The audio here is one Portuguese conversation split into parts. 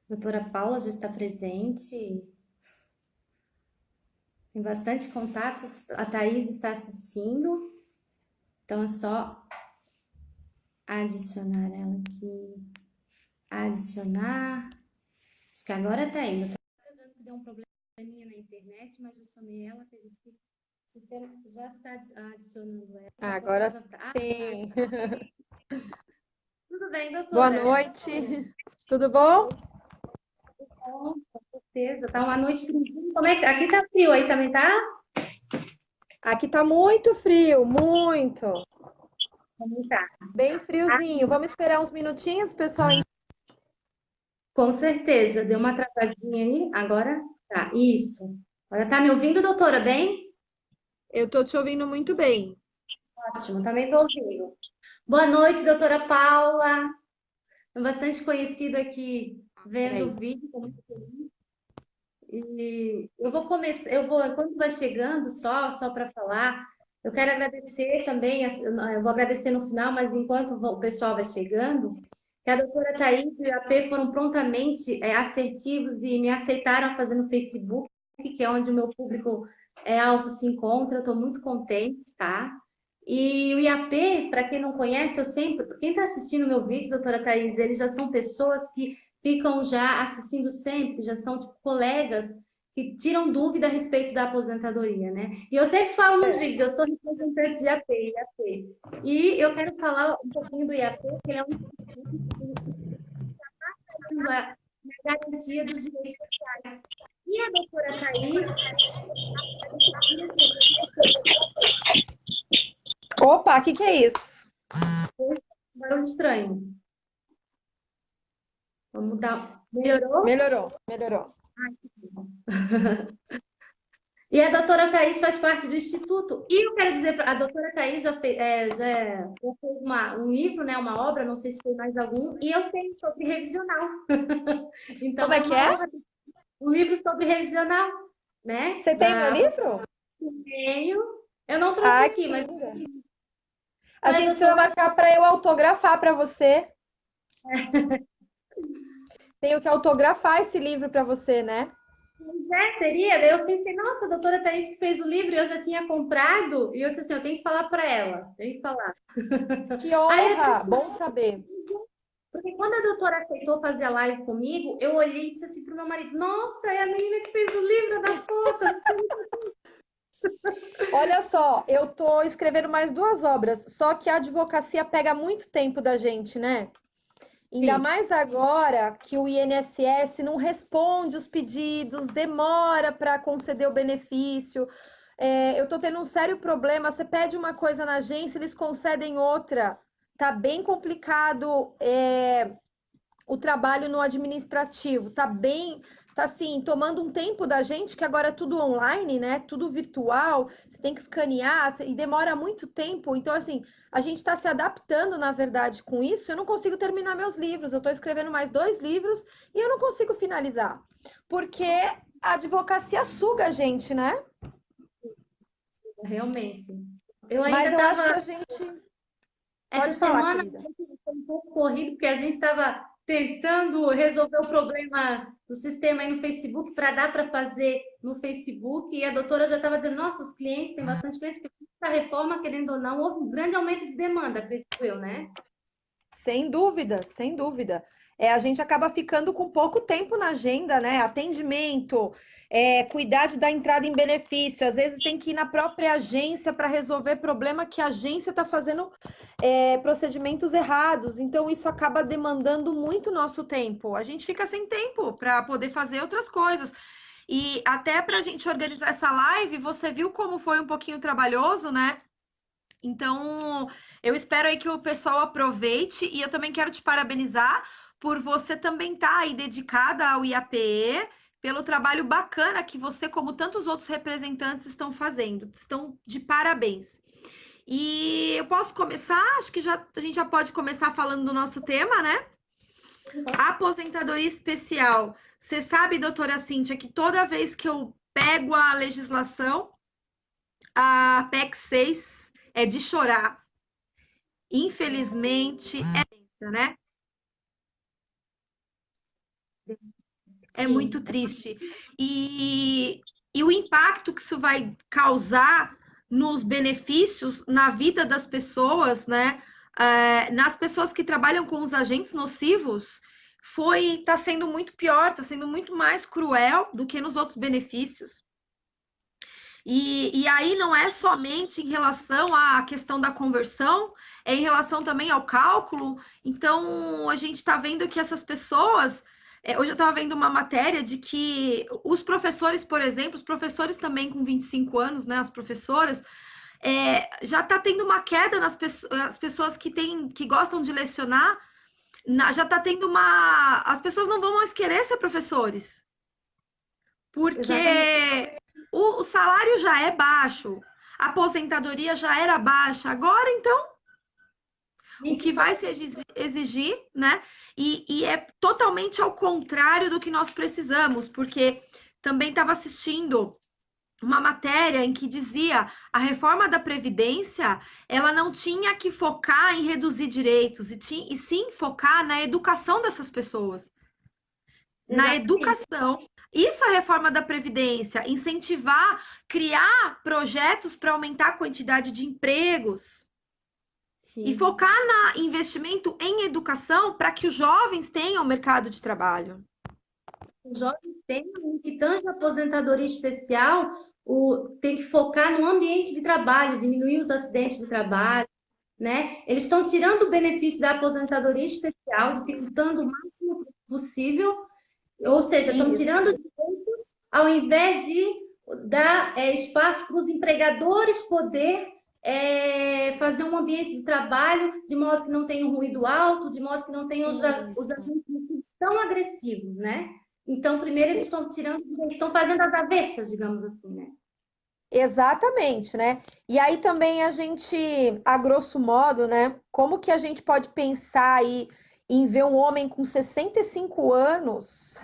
Doutora Paula já está presente, tem bastante contatos, a Thaís está assistindo, então é só adicionar ela aqui, adicionar, acho que agora tá indo, tá dando que deu um probleminha na internet, mas eu chamei ela, acredito que o sistema já está adicionando ela, daqui a pouco ela Agora já tá, sim. tudo bem, Boa doutora? noite. Tudo bom? Bom, com certeza, tá uma noite friozinha, como é que, aqui tá frio, aí também tá? Aqui tá muito frio, muito. Também tá. Bem friozinho. Vamos esperar uns minutinhos, pessoal. Com certeza, deu uma atrasadinha aí. Agora tá, isso. Agora tá me ouvindo, doutora? Bem? Eu tô te ouvindo muito bem. Ótimo, também tô ouvindo. Boa noite, doutora Paula. É bastante conhecida aqui vendo Peraí. o vídeo. Tô muito feliz. E eu vou começar, quando vai chegando, só para falar, eu quero agradecer também, eu vou agradecer no final, mas enquanto o pessoal vai chegando, que a doutora Thaís e o AP foram prontamente assertivos e me aceitaram fazer no Facebook, que é onde o meu público alvo se encontra. Eu estou muito contente, tá? E o IAP, para quem não conhece, eu sempre, quem está assistindo o meu vídeo, doutora Thaís, eles já são pessoas que ficam já assistindo sempre, já são tipo colegas que tiram dúvida a respeito da aposentadoria, né? E eu sempre falo nos vídeos, eu sou representante de IAP, IAP. E eu quero falar um pouquinho do IAP, que ele é um instituto na garantia dos direitos sociais. E a doutora Thais, Opa, o que é isso? um barulho estranho. Vamos dar. Melhorou? Melhorou, melhorou. E a doutora Thais faz parte do Instituto. E eu quero dizer, a doutora Thais já fez um livro, né, uma obra, não sei se foi mais algum, e eu tenho sobre revisional. Então Como é é que uma é? honra ter um livro sobre revisional, né? Você tem meu Da livro? meio. Eu não trouxe Ai, aqui, que mas linda. A foi a gente precisa doutora. marcar para eu autografar para você. Tenho que autografar esse livro para você, né? Seria? Daí eu pensei, nossa, a doutora Thaís que fez o livro, eu já tinha comprado, e eu disse assim, eu tenho que falar para ela, tenho que falar. Que Aí eu disse honra! assim, Bom saber. porque quando a doutora aceitou fazer a live comigo, eu olhei e disse assim pro meu marido, nossa, é a menina que fez o livro da foto. Olha só, eu tô escrevendo mais duas obras, só que a advocacia pega muito tempo da gente, né? Ainda Sim, mais agora que o INSS não responde os pedidos, demora para conceder o benefício. Eu tô tendo um sério problema. Você pede uma coisa na agência, eles concedem outra. Tá bem complicado, o trabalho no administrativo. Tá assim, tomando um tempo da gente, que agora é tudo online, né? Tudo virtual, você tem que escanear e demora muito tempo. Então, assim, a gente está se adaptando, na verdade, com isso. Eu não consigo terminar meus livros. Eu estou escrevendo mais dois livros e eu não consigo finalizar. Porque a advocacia suga a gente, né? realmente. Eu ainda Mas eu acho que estava a gente. essa Pode falar, semana querida. foi um pouco corrido, porque a gente estava tentando resolver o problema do sistema aí no Facebook para dar para fazer no Facebook, e a doutora já estava dizendo, nossa, os clientes, tem bastante clientes, porque essa reforma, querendo ou não, houve um grande aumento de demanda, acredito eu, né? Sem dúvida, sem dúvida. A gente acaba ficando com pouco tempo na agenda, né? Atendimento, cuidar da entrada em benefício. Às vezes tem que ir na própria agência para resolver problema que a agência está fazendo procedimentos errados. Então, isso acaba demandando muito nosso tempo. A gente fica sem tempo para poder fazer outras coisas. E até para a gente organizar essa live, você viu como foi um pouquinho trabalhoso, né? Então, eu espero aí que o pessoal aproveite e eu também quero te parabenizar por você também estar aí dedicada ao IAPE, pelo trabalho bacana que você, como tantos outros representantes, estão fazendo. Estão de parabéns. E eu posso começar? Acho que a gente já pode começar falando do nosso tema, né? Aposentadoria especial. Você sabe, doutora Cíntia, que toda vez que eu pego a legislação, a PEC 6 é de chorar. Infelizmente, né? É Sim, muito triste. E, e o impacto que isso vai causar nos benefícios na vida das pessoas, né? Nas pessoas que trabalham com os agentes nocivos, está sendo muito pior, está sendo muito mais cruel do que nos outros benefícios. E aí não é somente em relação à questão da conversão, é em relação também ao cálculo. Então, a gente está vendo que essas pessoas. Hoje eu estava vendo uma matéria de que os professores, por exemplo, os professores também com 25 anos, né, as professoras, já está tendo uma queda nas pessoas, as pessoas que gostam de lecionar, já está tendo uma. As pessoas não vão mais querer ser professores exatamente. porque o salário já é baixo, a aposentadoria já era baixa. Agora, então, o Nem se que vai se exigir, né? E é totalmente ao contrário do que nós precisamos, porque também estava assistindo uma matéria em que dizia a reforma da Previdência ela não tinha que focar em reduzir direitos, e sim focar na educação dessas pessoas. Na Exatamente. educação. Isso é a reforma da Previdência, incentivar, criar projetos para aumentar a quantidade de empregos e Sim. focar no investimento em educação para que os jovens tenham mercado de trabalho. Os jovens têm, no que tange a aposentadoria especial, tem que focar no ambiente de trabalho, diminuir os acidentes de trabalho, né? Eles estão tirando o benefício da aposentadoria especial, dificultando o máximo possível, ou seja, estão Isso. tirando direitos ao invés de dar espaço para os empregadores poder fazer um ambiente de trabalho de modo que não tenha um ruído alto, de modo que não tenha os Isso. agentes tão agressivos, né? Então, primeiro eles estão tirando, estão fazendo as avessas, digamos assim, né? Exatamente, né? E aí também a gente, a grosso modo, né? Como que a gente pode pensar aí em ver um homem com 65 anos,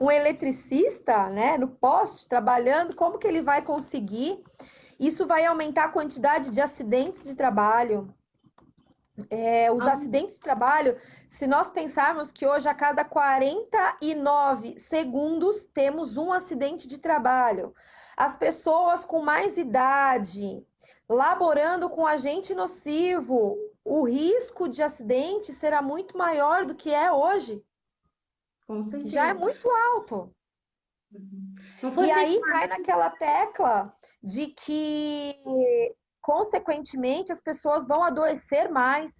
um eletricista, né, no poste, trabalhando, como que ele vai conseguir? Isso vai aumentar a quantidade de acidentes de trabalho. Os acidentes de trabalho, se nós pensarmos que hoje a cada 49 segundos temos um acidente de trabalho, as pessoas com mais idade, laborando com agente nocivo, o risco de acidente será muito maior do que é hoje, Com que já é certeza. muito alto. Não foi E feito aí uma... cai naquela tecla de que, consequentemente, as pessoas vão adoecer mais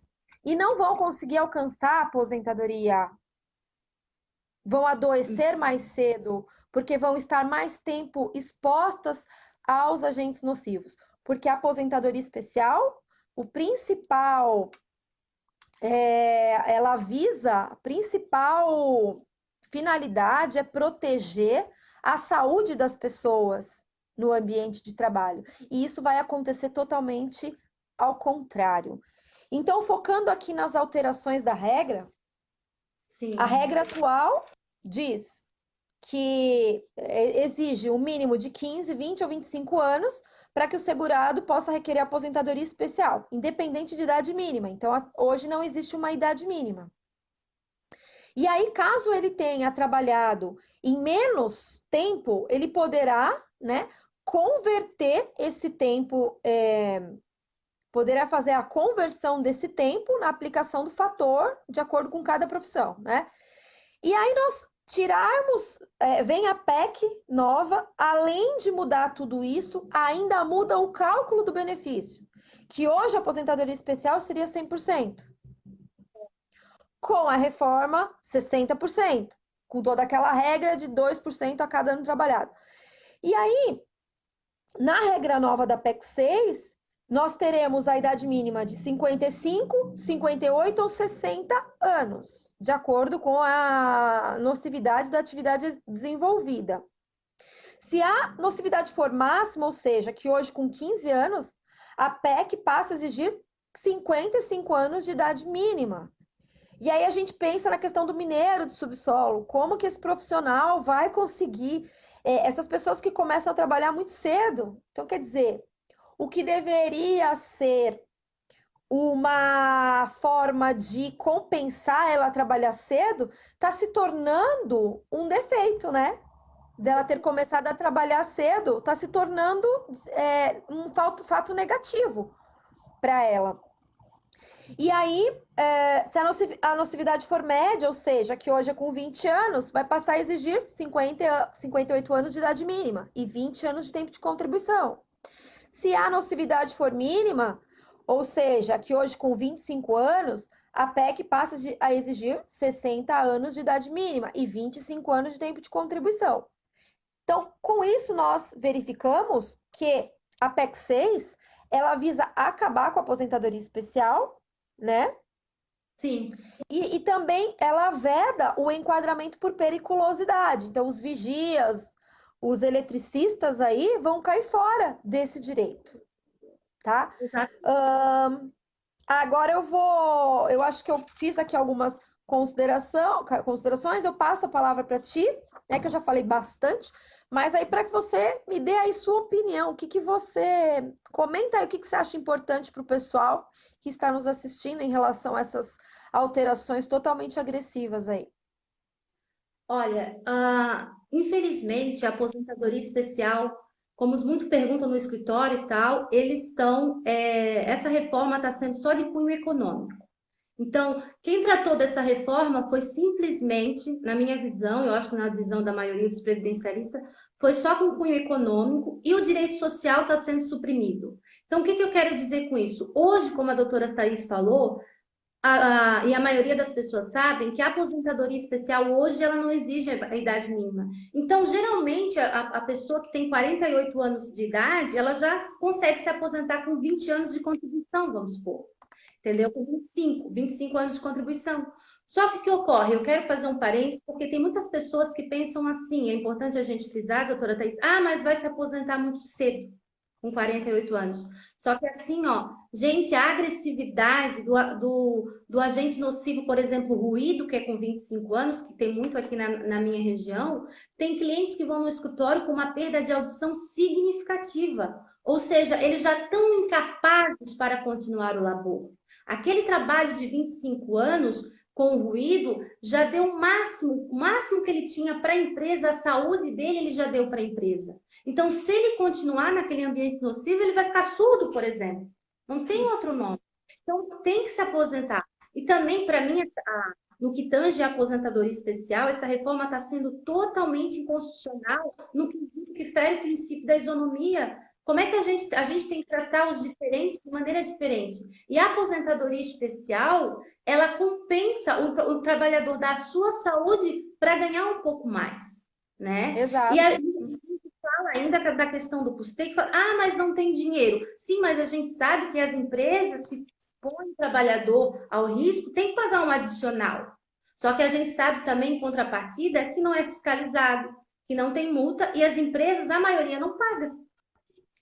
e não vão conseguir alcançar a aposentadoria. Vão adoecer mais cedo, porque vão estar mais tempo expostas aos agentes nocivos. Porque a aposentadoria especial, o principal, ela visa, a principal finalidade é proteger a saúde das pessoas no ambiente de trabalho. E isso vai acontecer totalmente ao contrário. Então, focando aqui nas alterações da regra, a Sim. regra atual diz que exige um mínimo de 15, 20 ou 25 anos para que o segurado possa requerer aposentadoria especial, independente de idade mínima. Então, hoje não existe uma idade mínima. E aí, caso ele tenha trabalhado em menos tempo, ele poderá, né, converter esse tempo, poderá fazer a conversão desse tempo na aplicação do fator de acordo com cada profissão, né? E aí nós tirarmos, vem a PEC nova, além de mudar tudo isso, ainda muda o cálculo do benefício, que hoje a aposentadoria especial seria 100%. Com a reforma, 60%, com toda aquela regra de 2% a cada ano trabalhado. E aí, na regra nova da PEC 6, nós teremos a idade mínima de 55, 58 ou 60 anos, de acordo com a nocividade da atividade desenvolvida. Se a nocividade for máxima, ou seja, que hoje com 15 anos, a PEC passa a exigir 55 anos de idade mínima. E aí a gente pensa na questão do mineiro de subsolo, como que esse profissional vai conseguir, essas pessoas que começam a trabalhar muito cedo. Então, quer dizer, o que deveria ser uma forma de compensar ela trabalhar cedo, está se tornando um defeito, né? Dela ter começado a trabalhar cedo, está se tornando um fato negativo para ela. E aí, se a nocividade for média, ou seja, que hoje é com 20 anos, vai passar a exigir 58 anos de idade mínima e 20 anos de tempo de contribuição. Se a nocividade for mínima, ou seja, que hoje com 25 anos, a PEC passa a exigir 60 anos de idade mínima e 25 anos de tempo de contribuição. Então, com isso, nós verificamos que a PEC 6, ela visa acabar com a aposentadoria especial, né? Sim. E também ela veda o enquadramento por periculosidade. Então, os vigias, os eletricistas aí vão cair fora desse direito, tá? Exato. Agora eu acho que eu fiz aqui algumas considerações, eu passo a palavra para ti, né, que eu já falei bastante, mas aí para que você me dê aí sua opinião, o que que você comenta aí, o que que você acha importante para o pessoal que está nos assistindo em relação a essas alterações totalmente agressivas aí. Olha, infelizmente, a aposentadoria especial, como muito perguntam no escritório e tal, essa reforma está sendo só de cunho econômico. Então, quem tratou dessa reforma foi simplesmente, na minha visão, eu acho que na visão da maioria dos previdenciaristas, foi só com cunho econômico e o direito social está sendo suprimido. Então, o que eu quero dizer com isso? Hoje, como a doutora Thais falou, e a maioria das pessoas sabem que a aposentadoria especial hoje ela não exige a idade mínima. Então, geralmente, a pessoa que tem 48 anos de idade, ela já consegue se aposentar com 20 anos de contribuição, vamos supor. Entendeu? Com 25 anos de contribuição. Só que o que ocorre? Eu quero fazer um parênteses, porque tem muitas pessoas que pensam assim, é importante a gente frisar, doutora Thais, mas vai se aposentar muito cedo, com 48 anos. Só que assim, ó, gente, a agressividade do agente nocivo, por exemplo, o ruído, que é com 25 anos, que tem muito aqui na minha região, tem clientes que vão no escritório com uma perda de audição significativa. Ou seja, eles já estão incapazes para continuar o labor. Aquele trabalho de 25 anos com o ruído já deu o máximo que ele tinha para a empresa, a saúde dele, ele já deu para a empresa. Então, se ele continuar naquele ambiente nocivo, ele vai ficar surdo, por exemplo. Não tem outro nome. Então, tem que se aposentar. E também, para mim, no que tange a aposentadoria especial, essa reforma está sendo totalmente inconstitucional no que fere o princípio da isonomia. Como é que a gente tem que tratar os diferentes de maneira diferente? E a aposentadoria especial, ela compensa o trabalhador da sua saúde para ganhar um pouco mais, né? E Exato. fala ainda da questão do custeio, mas não tem dinheiro. Sim, mas a gente sabe que as empresas que expõem o trabalhador ao risco têm que pagar um adicional. Só que a gente sabe também, em contrapartida, que não é fiscalizado, que não tem multa, e as empresas, a maioria, não paga.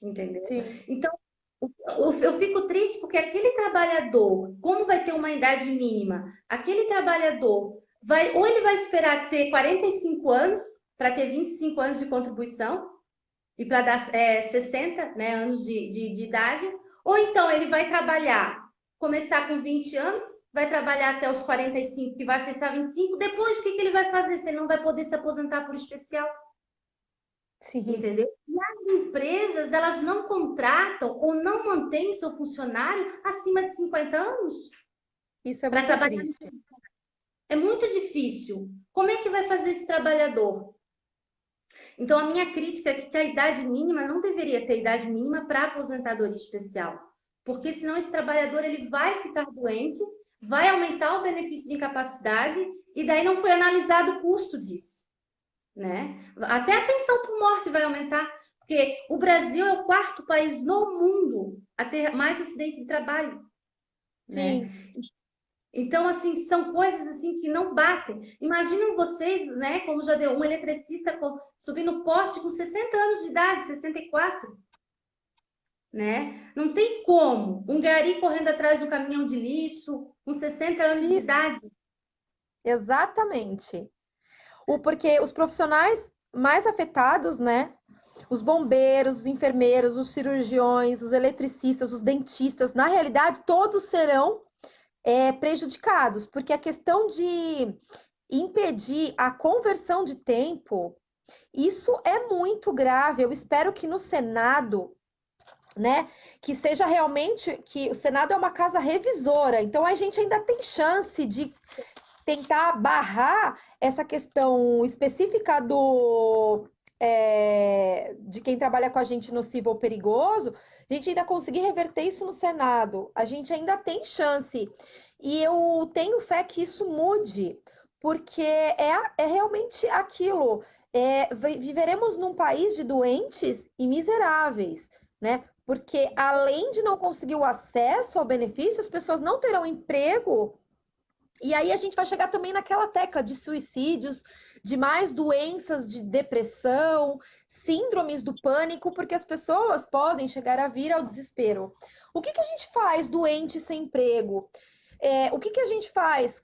Entendeu? Sim. Então, eu fico triste porque aquele trabalhador, como vai ter uma idade mínima, aquele trabalhador ou ele vai esperar ter 45 anos para ter 25 anos de contribuição e para dar 60, né, anos de idade, ou então ele vai trabalhar, começar com 20 anos, vai trabalhar até os 45, que vai fechar 25, depois o que ele vai fazer se ele não vai poder se aposentar por especial? Sim. Entendeu? E as empresas, elas não contratam ou não mantêm seu funcionário acima de 50 anos Isso é para muito trabalhar. triste. É muito difícil. Como é que vai fazer esse trabalhador? Então, a minha crítica é que a idade mínima não deveria ter idade mínima para aposentadoria especial, porque senão esse trabalhador ele vai ficar doente, vai aumentar o benefício de incapacidade e daí não foi analisado o custo disso, né? Até a pensão por morte vai aumentar, porque o Brasil é o quarto país no mundo a ter mais acidente de trabalho, né? Sim. Então, assim, são coisas assim que não batem. Imaginam vocês, né, como já deu um eletricista subindo poste com 60 anos de idade, 64, né? Não tem como. Um gari correndo atrás de um caminhão de lixo com 60 anos de Isso. idade. Exatamente. Porque os profissionais mais afetados, né, os bombeiros, os enfermeiros, os cirurgiões, os eletricistas, os dentistas, na realidade, todos serão prejudicados, porque a questão de impedir a conversão de tempo, isso é muito grave. Eu espero que no Senado, né, que seja realmente que o Senado é uma casa revisora, então a gente ainda tem chance de tentar barrar essa questão específica de quem trabalha com agente nocivo ou perigoso, a gente ainda conseguir reverter isso no Senado. A gente ainda tem chance. E eu tenho fé que isso mude, porque é realmente aquilo. Viveremos num país de doentes e miseráveis, né? Porque além de não conseguir o acesso ao benefício, as pessoas não terão emprego e aí a gente vai chegar também naquela tecla de suicídios, de mais doenças de depressão, síndromes do pânico, porque as pessoas podem chegar a vir ao desespero. O que a gente faz doente sem emprego? O que a gente faz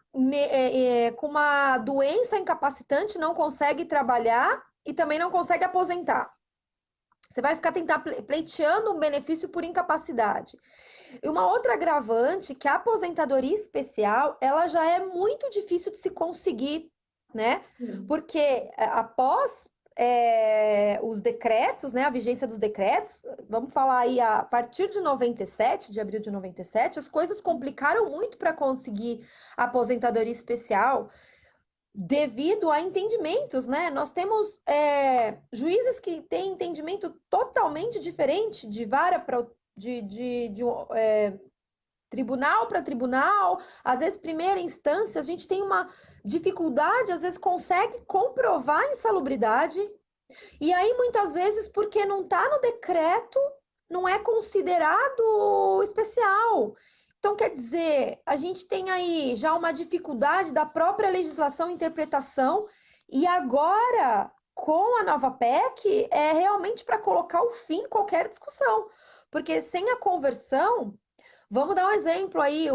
com uma doença incapacitante, não consegue trabalhar e também não consegue aposentar? Você vai ficar pleiteando um benefício por incapacidade. E uma outra agravante, que a aposentadoria especial, ela já é muito difícil de se conseguir, né? Porque após os decretos, né, a vigência dos decretos, vamos falar aí a partir de 97, de abril de 97, as coisas complicaram muito para conseguir a aposentadoria especial devido a entendimentos, né? Nós temos juízes que têm entendimento totalmente diferente de vara para tribunal para tribunal, às vezes primeira instância, a gente tem uma dificuldade, às vezes consegue comprovar a insalubridade, e aí muitas vezes porque não está no decreto, não é considerado especial. Então, quer dizer, a gente tem aí já uma dificuldade da própria legislação e interpretação, e agora, com a nova PEC, é realmente para colocar o fim em qualquer discussão. Porque sem a conversão, vamos dar um exemplo aí,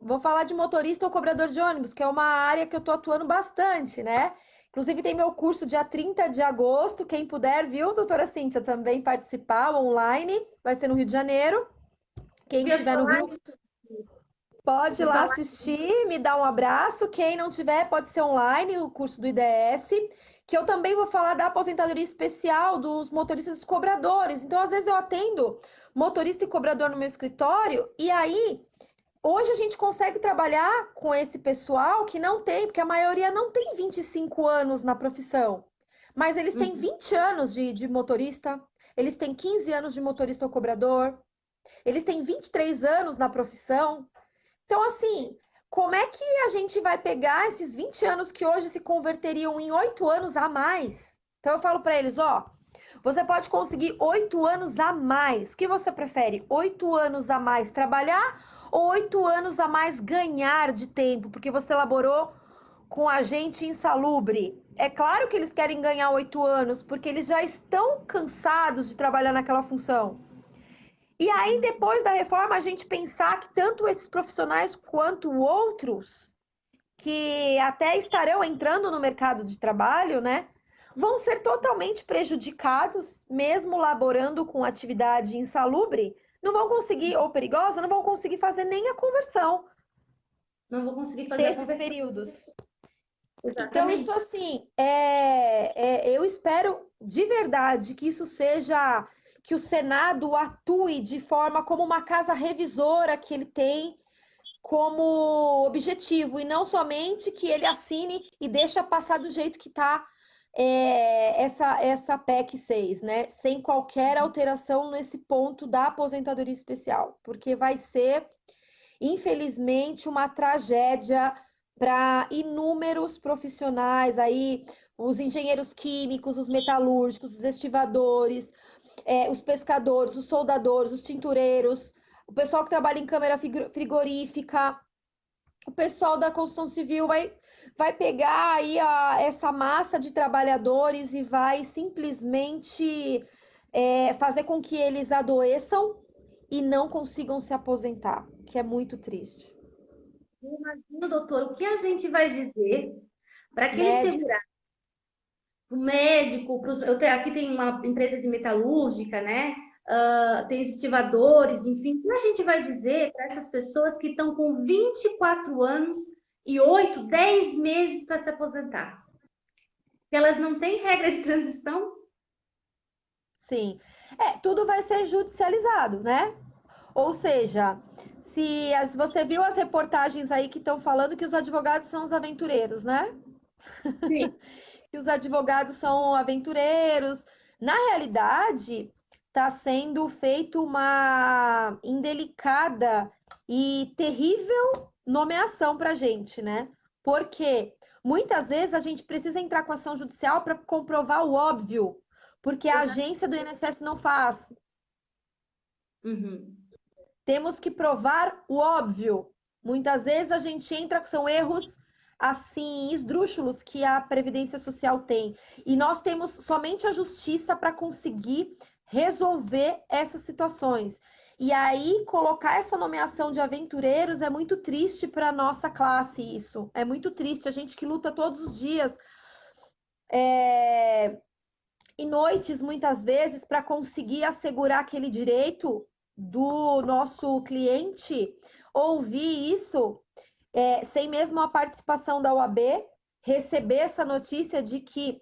vou falar de motorista ou cobrador de ônibus, que é uma área que eu estou atuando bastante, né? Inclusive tem meu curso dia 30 de agosto, quem puder, viu, doutora Cíntia, também participar online, vai ser no Rio de Janeiro. Quem Vi os estiver no Rio, falar, pode ir esses lá falar. assistir, me dar um abraço. Quem não tiver, pode ser online, o curso do IDS, que eu também vou falar da aposentadoria especial dos motoristas e cobradores. Então, às vezes eu atendo motorista e cobrador no meu escritório, e aí hoje a gente consegue trabalhar com esse pessoal que não tem, porque a maioria não tem 25 anos na profissão, mas eles têm 20 anos de motorista, eles têm 15 anos de motorista ou cobrador, eles têm 23 anos na profissão. Então, assim, como é que a gente vai pegar esses 20 anos que hoje se converteriam em 8 anos a mais? Então, eu falo para eles, ó, você pode conseguir 8 anos a mais. O que você prefere? 8 anos a mais trabalhar ou 8 anos a mais ganhar de tempo? Porque você elaborou com agente insalubre. É claro que eles querem ganhar 8 anos, porque eles já estão cansados de trabalhar naquela função. E aí, depois da reforma, a gente pensar que tanto esses profissionais quanto outros, que até estarão entrando no mercado de trabalho, né, vão ser totalmente prejudicados, mesmo laborando com atividade insalubre, não vão conseguir, ou perigosa, não vão conseguir fazer nem a conversão Não vou conseguir fazer a desses conversão. períodos. Então, isso Exatamente. assim, eu espero de verdade que isso seja, que o Senado atue de forma como uma casa revisora que ele tem como objetivo, e não somente que ele assine e deixa passar do jeito que está essa PEC 6, né? Sem qualquer alteração nesse ponto da aposentadoria especial, porque vai ser, infelizmente, uma tragédia para inúmeros profissionais aí, os engenheiros químicos, os metalúrgicos, os estivadores, os pescadores, os soldadores, os tintureiros, o pessoal que trabalha em câmara frigorífica, o pessoal da construção civil vai pegar aí essa massa de trabalhadores e vai simplesmente fazer com que eles adoeçam e não consigam se aposentar, que é muito triste. Eu imagino, doutor, o que a gente vai dizer para aquele segurado Médicos, o médico, aqui tem uma empresa de metalúrgica, né? Tem os estivadores, enfim. O que a gente vai dizer para essas pessoas que estão com 24 anos e 8, 10 meses para se aposentar? Que elas não têm regra de transição? Sim. Tudo vai ser judicializado, né? Ou seja, se você viu as reportagens aí que estão falando que os advogados são os aventureiros, né? Sim. Que os advogados são aventureiros. Na realidade, está sendo feito uma indelicada e terrível nomeação para a gente, né? Porque muitas vezes a gente precisa entrar com ação judicial para comprovar o óbvio, porque a agência do INSS não faz. Uhum. Temos que provar o óbvio. Muitas vezes a gente entra, são erros assim esdrúxulos que a Previdência Social tem. E nós temos somente a justiça para conseguir resolver essas situações. E aí, colocar essa nomeação de aventureiros é muito triste para a nossa classe, isso. É muito triste. A gente que luta todos os dias e noites, muitas vezes, para conseguir assegurar aquele direito do nosso cliente, ouvir isso sem mesmo a participação da OAB, receber essa notícia de que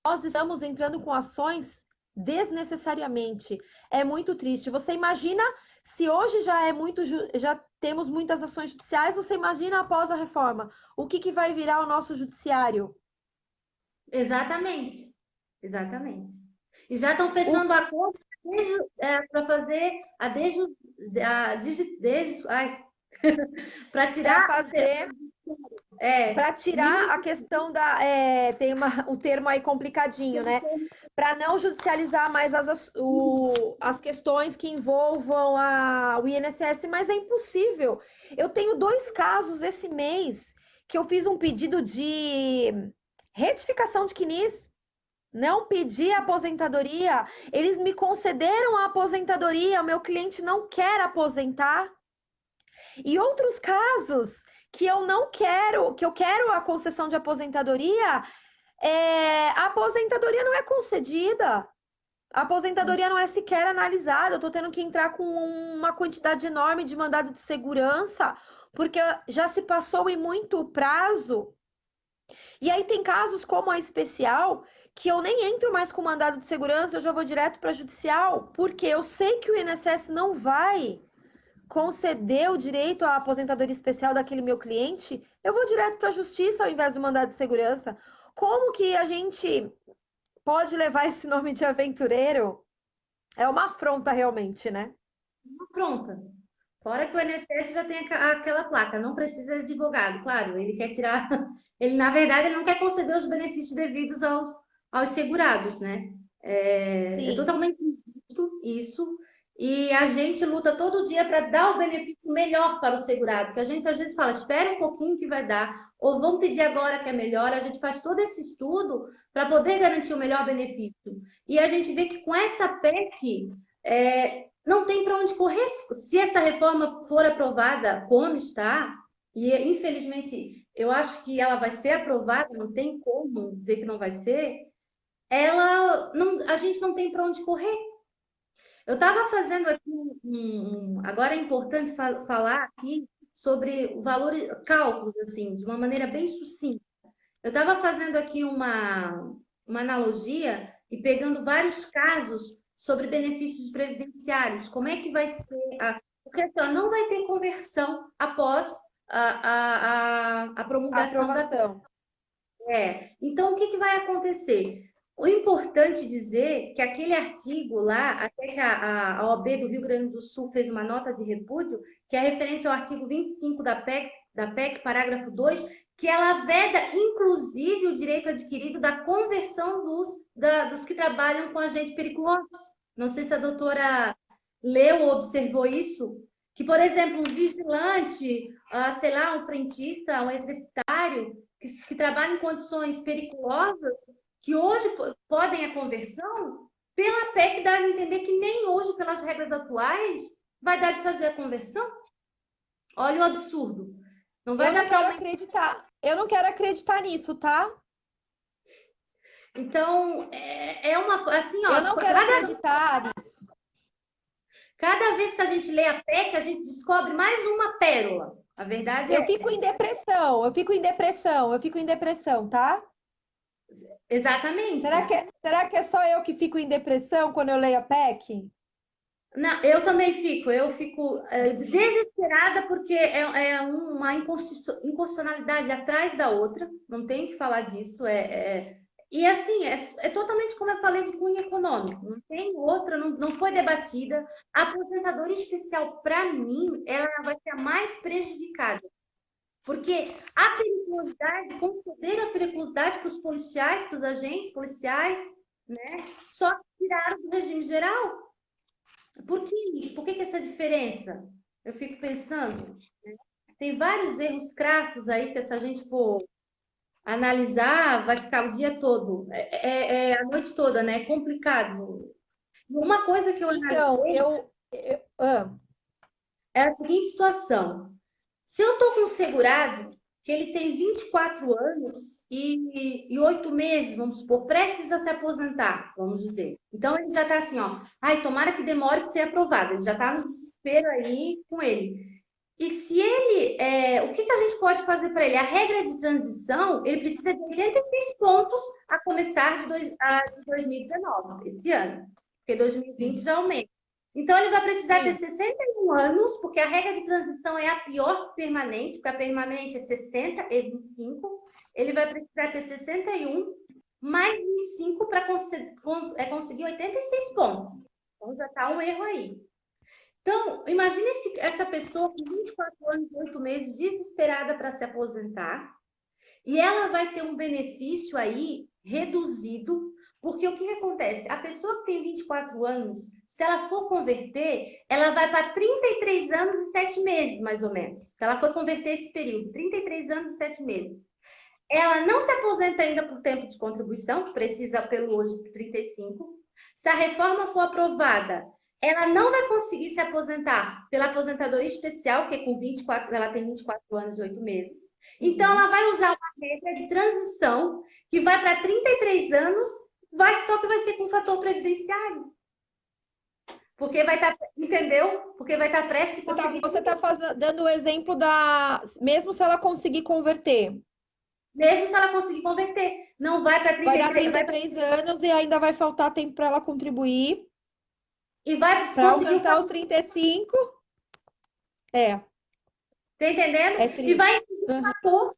nós estamos entrando com ações desnecessariamente. É muito triste. Você imagina se hoje já temos muitas ações judiciais, você imagina após a reforma, o que vai virar o nosso judiciário? Exatamente. Exatamente. E já estão O fechando acordo para fazer para para tirar fazer para tirar mini. a questão da. Tem o termo aí complicadinho, né? Para não judicializar mais as questões que envolvam o INSS, mas é impossível. Eu tenho 2 casos esse mês que eu fiz um pedido de retificação de CNIS. Não pedi aposentadoria, eles me concederam a aposentadoria, o meu cliente não quer aposentar. E outros casos que eu não quero, que eu quero a concessão de aposentadoria, a aposentadoria não é concedida. A aposentadoria não é sequer analisada. Eu estou tendo que entrar com uma quantidade enorme de mandado de segurança, porque já se passou em muito prazo. E aí tem casos como a especial, que eu nem entro mais com mandado de segurança, eu já vou direto para a judicial, porque eu sei que o INSS não vai conceder o direito à aposentadoria especial daquele meu cliente, eu vou direto para a justiça ao invés do mandado de segurança. Como que a gente pode levar esse nome de aventureiro? É uma afronta realmente, né? Pronta. Fora que o INSS já tem aquela placa, não precisa de advogado, claro, ele quer tirar, ele na verdade ele não quer conceder os benefícios devidos aos segurados, né? É Sim. totalmente injusto isso, e a gente luta todo dia para dar o benefício melhor para o segurado, porque a gente às vezes fala, espera um pouquinho que vai dar, ou vamos pedir agora que é melhor, a gente faz todo esse estudo para poder garantir o melhor benefício. E a gente vê que com essa PEC, não tem para onde correr. Se essa reforma for aprovada como está, e infelizmente eu acho que ela vai ser aprovada, não tem como dizer que não vai ser, a gente não tem para onde correr. Eu estava fazendo aqui agora é importante falar aqui sobre o valor, cálculos assim, de uma maneira bem sucinta. Eu estava fazendo aqui uma analogia e pegando vários casos sobre benefícios previdenciários. Como é que vai ser porque assim, ó, não vai ter conversão após a A promulgação da. aprovação. Então, o que que vai acontecer? O importante dizer que aquele artigo lá, até que a OAB do Rio Grande do Sul fez uma nota de repúdio, que é referente ao artigo 25 da PEC, parágrafo 2, que ela veda, inclusive, o direito adquirido da conversão dos que trabalham com agentes periculosos. Não sei se a doutora leu ou observou isso, que, por exemplo, um vigilante, sei lá, um frentista, um eletricitário, que trabalham em condições periculosas, que hoje podem a conversão, pela PEC dá a entender que nem hoje, pelas regras atuais, vai dar de fazer a conversão. Olha o absurdo. Não vai Eu dar não para quero aumentar. acreditar. Eu não quero acreditar nisso, tá? Então, é uma, assim, Eu ó, não quero acreditar nisso. cada vez que a gente lê a PEC, a gente descobre mais uma pérola. A verdade Eu é fico em depressão, eu fico em depressão, eu fico em depressão, tá? exatamente. Será que é só eu que fico em depressão quando eu leio a PEC? Não, eu também fico, desesperada porque é uma inconstitucionalidade atrás da outra, não tem que falar disso. E assim, é totalmente como eu falei de cunho econômico, não tem outra, não foi debatida. A aposentadoria especial, para mim, ela vai ser a mais prejudicada, porque a periculosidade, conceder a periculosidade para os policiais, para os agentes policiais, né, só tiraram do regime geral. Por que isso? Por que essa diferença? Eu fico pensando, né? Tem vários erros crassos aí que se a gente for analisar, vai ficar o dia todo, a noite toda, né? É complicado. Uma coisa que eu Então, analisei é a seguinte situação. Se eu estou com um segurado que ele tem 24 anos e 8 meses, vamos supor, prestes a se aposentar, vamos dizer. Então ele já está assim, ó, ai, tomara que demore para ser aprovado. Ele já está no desespero aí com ele. E se ele, o que que a gente pode fazer para ele? A regra de transição, ele precisa de 86 pontos a começar de 2019, esse ano, porque 2020 já aumenta. Então, ele vai precisar ter sim. 61 anos, porque a regra de transição é a pior permanente, porque a permanente é 60 e 25. Ele vai precisar ter 61 mais 25 para conseguir 86 pontos. Então, já está um erro aí. Então, imagine essa pessoa com 24 anos e 8 meses, desesperada para se aposentar, e ela vai ter um benefício aí reduzido, porque o que que acontece? A pessoa que tem 24 anos, se ela for converter, ela vai para 33 anos e 7 meses, mais ou menos. Se ela for converter esse período, 33 anos e 7 meses. Ela não se aposenta ainda por tempo de contribuição, que precisa pelo hoje 35. Se a reforma for aprovada, ela não vai conseguir se aposentar pela aposentadoria especial, que é com 24, ela tem 24 anos e 8 meses. Então, Uhum. ela vai usar uma regra de transição que vai para 33 anos, só que vai ser com fator previdenciário. Porque vai estar, entendeu? Porque vai estar prestes a conseguir, Você tá dando o exemplo da. Mesmo se ela conseguir converter, mesmo se ela conseguir converter. Não vai para vai dar 33, 33 anos e ainda vai faltar tempo para ela contribuir e vai para conseguir o alcançar os fator. 35. É, Tá entendendo? é E vai triste. seguir o fator.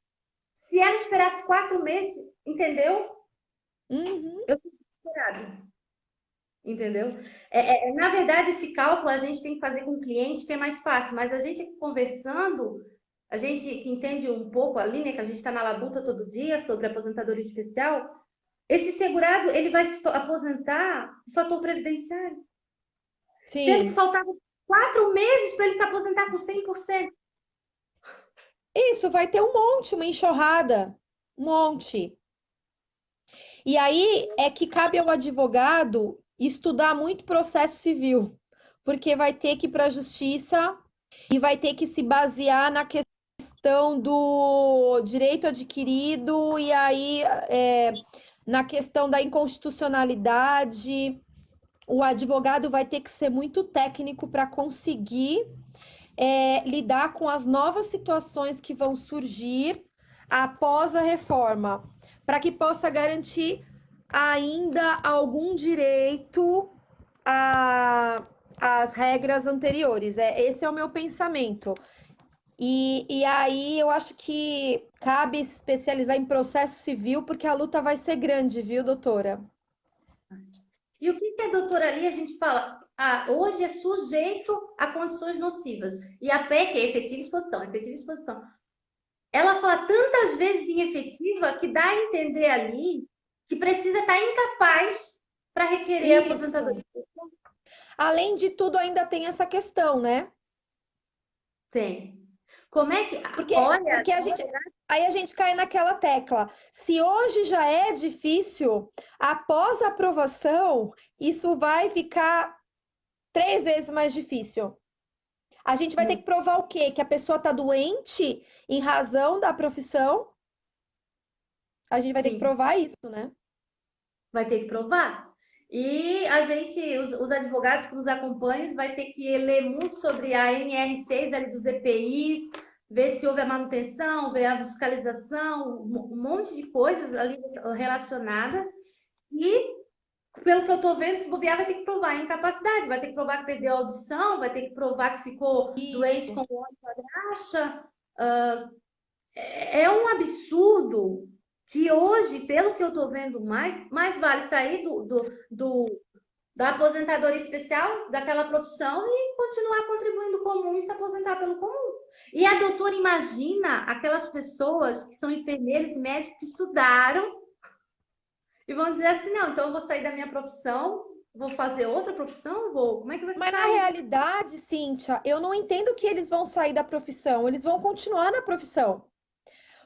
Se ela esperasse 4 meses, entendeu? Uhum. Eu fico desesperada. Entendeu? Na verdade, esse cálculo a gente tem que fazer com o cliente, que é mais fácil, mas a gente aqui conversando, a gente que entende um pouco ali, né, que a gente está na labuta todo dia sobre aposentadoria especial, esse segurado, ele vai se aposentar o fator previdenciário, sendo que Sim. faltavam 4 meses para ele se aposentar com 100%. Isso vai ter um monte, uma enxurrada. Um monte. E aí é que cabe ao advogado estudar muito processo civil, porque vai ter que ir para a justiça e vai ter que se basear na questão do direito adquirido e aí na questão da inconstitucionalidade. O advogado vai ter que ser muito técnico para conseguir lidar com as novas situações que vão surgir após a reforma, para que possa garantir ainda algum direito às regras anteriores. Esse é o meu pensamento. E aí eu acho que cabe se especializar em processo civil, porque a luta vai ser grande, viu, doutora? E o que que a doutora ali a gente fala? Ah, hoje é sujeito a condições nocivas. E a PEC é efetiva exposição, efetiva exposição. Ela fala tantas vezes em efetiva que dá a entender ali que precisa estar incapaz para requerer a Isso. aposentadoria. Além de tudo, ainda tem essa questão, né? Tem. Como é que. Porque, Olha, porque aí a gente cai naquela tecla. Se hoje já é difícil, após a aprovação, isso vai ficar 3 vezes mais difícil. A gente vai ter que provar o quê? Que a pessoa está doente em razão da profissão? A gente vai ter que sim. provar isso, né? vai ter que provar. E a gente, os advogados que nos acompanham, vai ter que ler muito sobre a NR6 ali dos EPIs, ver se houve a manutenção, ver a fiscalização, um monte de coisas ali relacionadas. E, pelo que eu estou vendo, se bobear, vai ter que provar a incapacidade, vai ter que provar que perdeu a audição, vai ter que provar que ficou doente com o olho da graxa. É um absurdo que hoje, pelo que eu estou vendo mais vale sair da aposentadoria especial, daquela profissão, e continuar contribuindo comum e se aposentar pelo comum. E a doutora imagina aquelas pessoas que são enfermeiros e médicos que estudaram e vão dizer assim, não, então eu vou sair da minha profissão, vou fazer outra profissão, vou. Como é que vai Mas na ficar isso? realidade, Cíntia, eu não entendo que eles vão sair da profissão, eles vão continuar na profissão.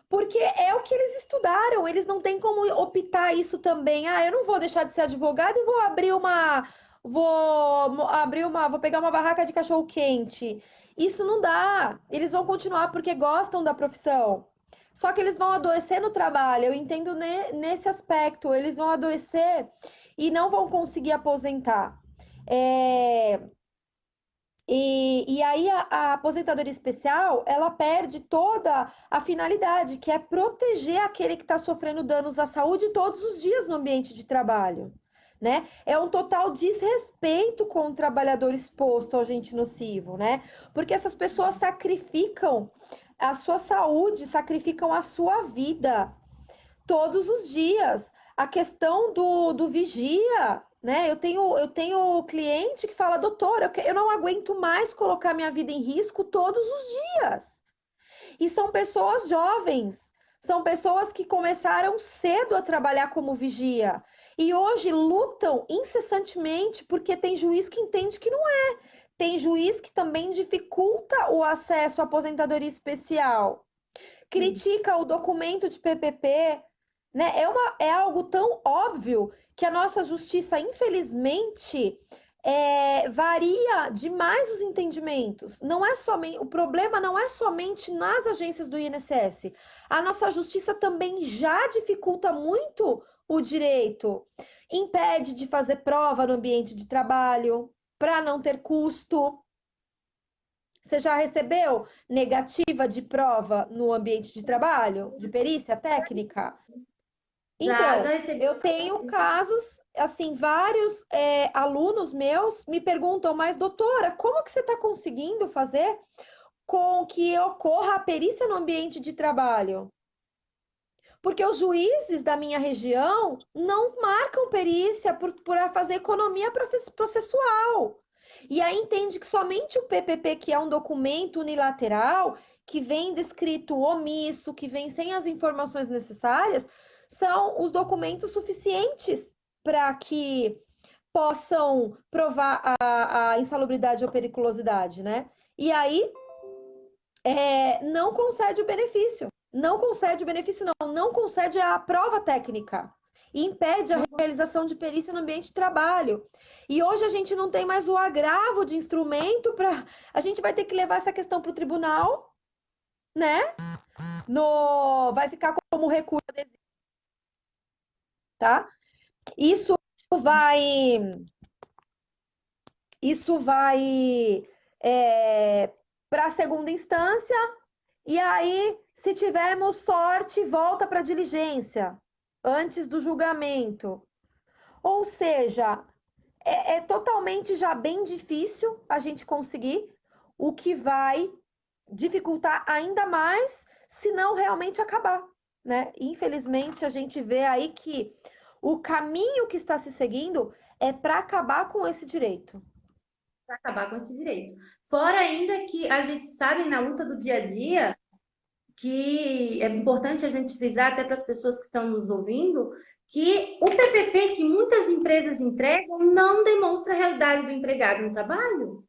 Porque é o que eles estudaram, eles não têm como optar isso também. Ah, eu não vou deixar de ser advogada e vou pegar uma barraca de cachorro quente. Isso não dá. Eles vão continuar porque gostam da profissão. Só que eles vão adoecer no trabalho. Eu entendo nesse aspecto. Eles vão adoecer e não vão conseguir aposentar. É, e aí a aposentadoria especial, ela perde toda a finalidade, que é proteger aquele que está sofrendo danos à saúde todos os dias no ambiente de trabalho, né? É um total desrespeito com o trabalhador exposto ao agente nocivo, né? Porque essas pessoas sacrificam a sua saúde, sacrificam a sua vida todos os dias. A questão do vigia, né? Eu tenho cliente que fala, doutora, eu não aguento mais colocar minha vida em risco todos os dias. E são pessoas jovens, são pessoas que começaram cedo a trabalhar como vigia. E hoje lutam incessantemente porque tem juiz que entende que não é. Tem juiz que também dificulta o acesso à aposentadoria especial, critica o documento de PPP, né? É algo tão óbvio que a nossa justiça, infelizmente, varia demais os entendimentos. Não é somente o problema não é somente nas agências do INSS. A nossa justiça também já dificulta muito o direito, impede de fazer prova no ambiente de trabalho para não ter custo. Você já recebeu negativa de prova no ambiente de trabalho, de perícia técnica? Já Então, recebi. eu tenho casos, assim, vários alunos meus me perguntam, mas doutora, como que você está conseguindo fazer com que ocorra a perícia no ambiente de trabalho? Porque os juízes da minha região não marcam perícia por fazer economia processual. E aí entende que somente o PPP, que é um documento unilateral, que vem descrito omisso, que vem sem as informações necessárias, são os documentos suficientes para que possam provar a insalubridade ou periculosidade, né? E aí não concede o benefício. Não concede o benefício, não concede a prova técnica. E impede a realização de perícia no ambiente de trabalho. E hoje a gente não tem mais o agravo de instrumento para. A gente vai ter que levar essa questão para o tribunal, né? Vai ficar como recurso, tá? Isso vai. Isso vai para a segunda instância. E aí, se tivermos sorte, volta para diligência antes do julgamento. Ou seja, é totalmente já bem difícil a gente conseguir, o que vai dificultar ainda mais se não realmente acabar, né? Infelizmente, a gente vê aí que o caminho que está se seguindo é para acabar com esse direito. Para acabar com esse direito. Fora ainda que a gente sabe na luta do dia a dia que é importante a gente frisar até para as pessoas que estão nos ouvindo que o PPP que muitas empresas entregam não demonstra a realidade do empregado no trabalho.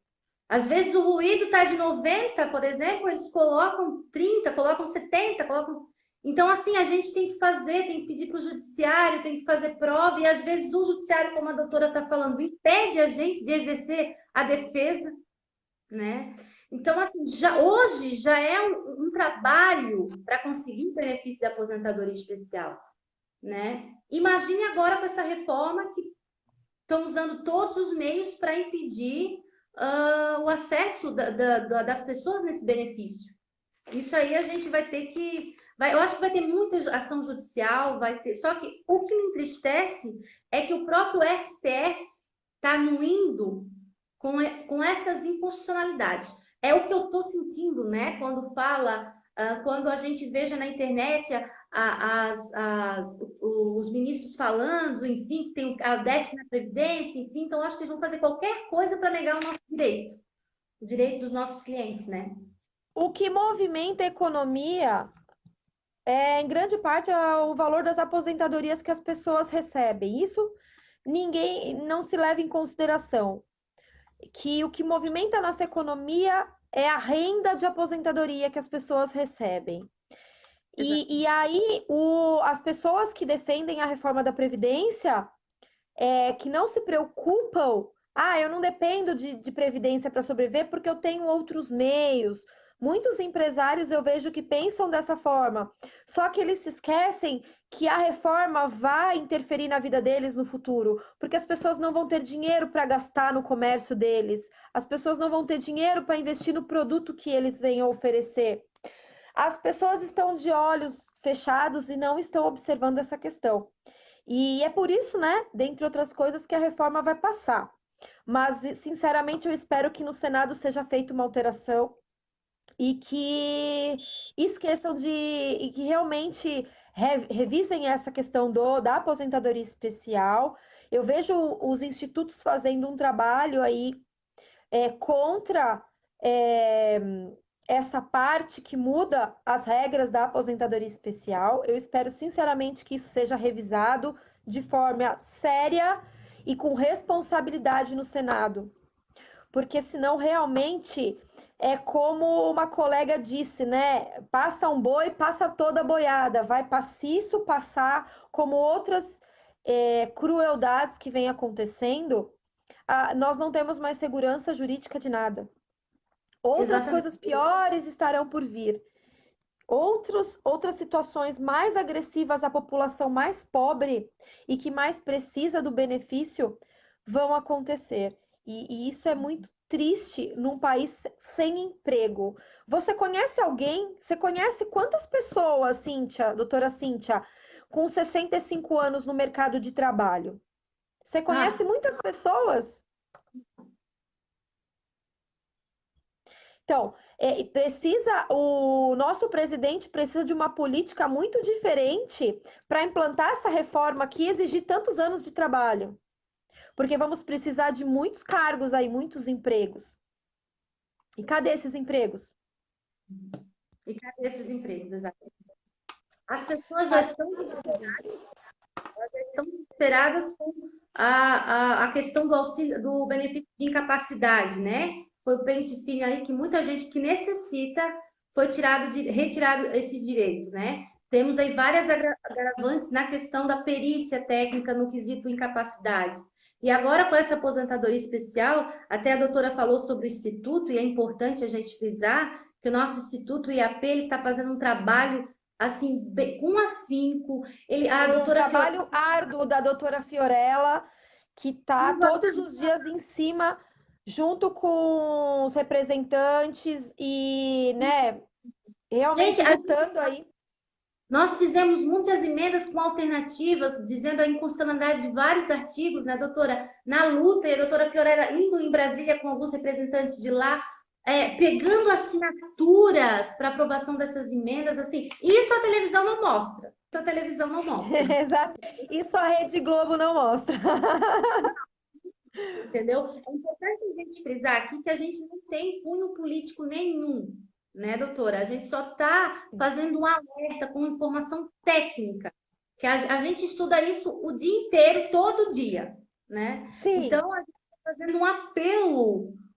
Às vezes o ruído está de 90, por exemplo, eles colocam 30, colocam 70, colocam. Então, assim, a gente tem que fazer, tem que pedir para o judiciário, tem que fazer prova, e às vezes o judiciário, como a doutora está falando, impede a gente de exercer a defesa, né? Então, assim, hoje já é um trabalho para conseguir o benefício da aposentadoria especial. né? Imagine agora com essa reforma que estão usando todos os meios para impedir o acesso das pessoas nesse benefício. Isso aí a gente vai ter que. Eu acho que vai ter muita ação judicial, vai ter. Só que o que me entristece é que o próprio STF está anuindo com essas inconstitucionalidades. É o que eu estou sentindo, né? Quando fala, quando a gente veja na internet os ministros falando, enfim, que tem a déficit na Previdência, enfim, então acho que eles vão fazer qualquer coisa para negar o nosso direito, o direito dos nossos clientes, né? O que movimenta a economia é, em grande parte, é o valor das aposentadorias que as pessoas recebem. Isso ninguém não se leva em consideração. Que o que movimenta a nossa economia é a renda de aposentadoria que as pessoas recebem. E aí, as pessoas que defendem a reforma da Previdência, que não se preocupam, eu não dependo de Previdência para sobreviver porque eu tenho outros meios. Muitos empresários eu vejo que pensam dessa forma, só que eles se esquecem que a reforma vai interferir na vida deles no futuro, porque as pessoas não vão ter dinheiro para gastar no comércio deles, as pessoas não vão ter dinheiro para investir no produto que eles venham oferecer. As pessoas estão de olhos fechados e não estão observando essa questão. E é por isso, né, dentre outras coisas, que a reforma vai passar. Mas, sinceramente, eu espero que no Senado seja feita uma alteração e que esqueçam e que realmente revisem essa questão da aposentadoria especial. Eu vejo os institutos fazendo um trabalho aí contra é, essa parte que muda as regras da aposentadoria especial. Eu espero sinceramente que isso seja revisado de forma séria e com responsabilidade no Senado, porque senão realmente é como uma colega disse, né? Passa um boi, passa toda a boiada, vai se isso passar, como outras crueldades que vem acontecendo, nós não temos mais segurança jurídica de nada. Outras Exatamente. coisas piores estarão por vir. Outras situações mais agressivas à população mais pobre e que mais precisa do benefício vão acontecer. E isso é muito triste num país sem emprego. Você conhece alguém? Você conhece quantas pessoas, Cíntia, doutora Cíntia, com 65 anos no mercado de trabalho? Você conhece Ah, muitas pessoas? Então, o nosso presidente precisa de uma política muito diferente para implantar essa reforma que exigir tantos anos de trabalho, porque vamos precisar de muitos cargos aí, muitos empregos. E cadê esses empregos? e cadê esses empregos? Exatamente. As pessoas já estão desesperadas com a questão do auxílio, do benefício de incapacidade, né? Foi o pente fino aí que muita gente que necessita foi retirado esse direito, né? Temos aí várias agravantes na questão da perícia técnica no quesito incapacidade. E agora, com essa aposentadoria especial, até a doutora falou sobre o Instituto, e é importante a gente frisar que o nosso Instituto, o IAP, ele está fazendo um trabalho assim, com afinco. A Um doutora Fiorella trabalho árduo da doutora Fiorella, que está todos os dias em cima, junto com os representantes e, né, Gente, realmente lutando aí. nós fizemos muitas emendas com alternativas, dizendo a inconstitucionalidade de vários artigos, né, doutora? Na luta, e a doutora Fiorella indo em Brasília com alguns representantes de lá, pegando assinaturas para aprovação dessas emendas, assim, isso a televisão não mostra. Isso a televisão não mostra, Exato. Isso a Rede Globo não mostra. entendeu? É importante a gente frisar aqui que a gente não tem cunho político nenhum, né, doutora? A gente só está fazendo um alerta com informação técnica, que a gente estuda isso o dia inteiro, todo dia, né? Sim. Então, a gente está fazendo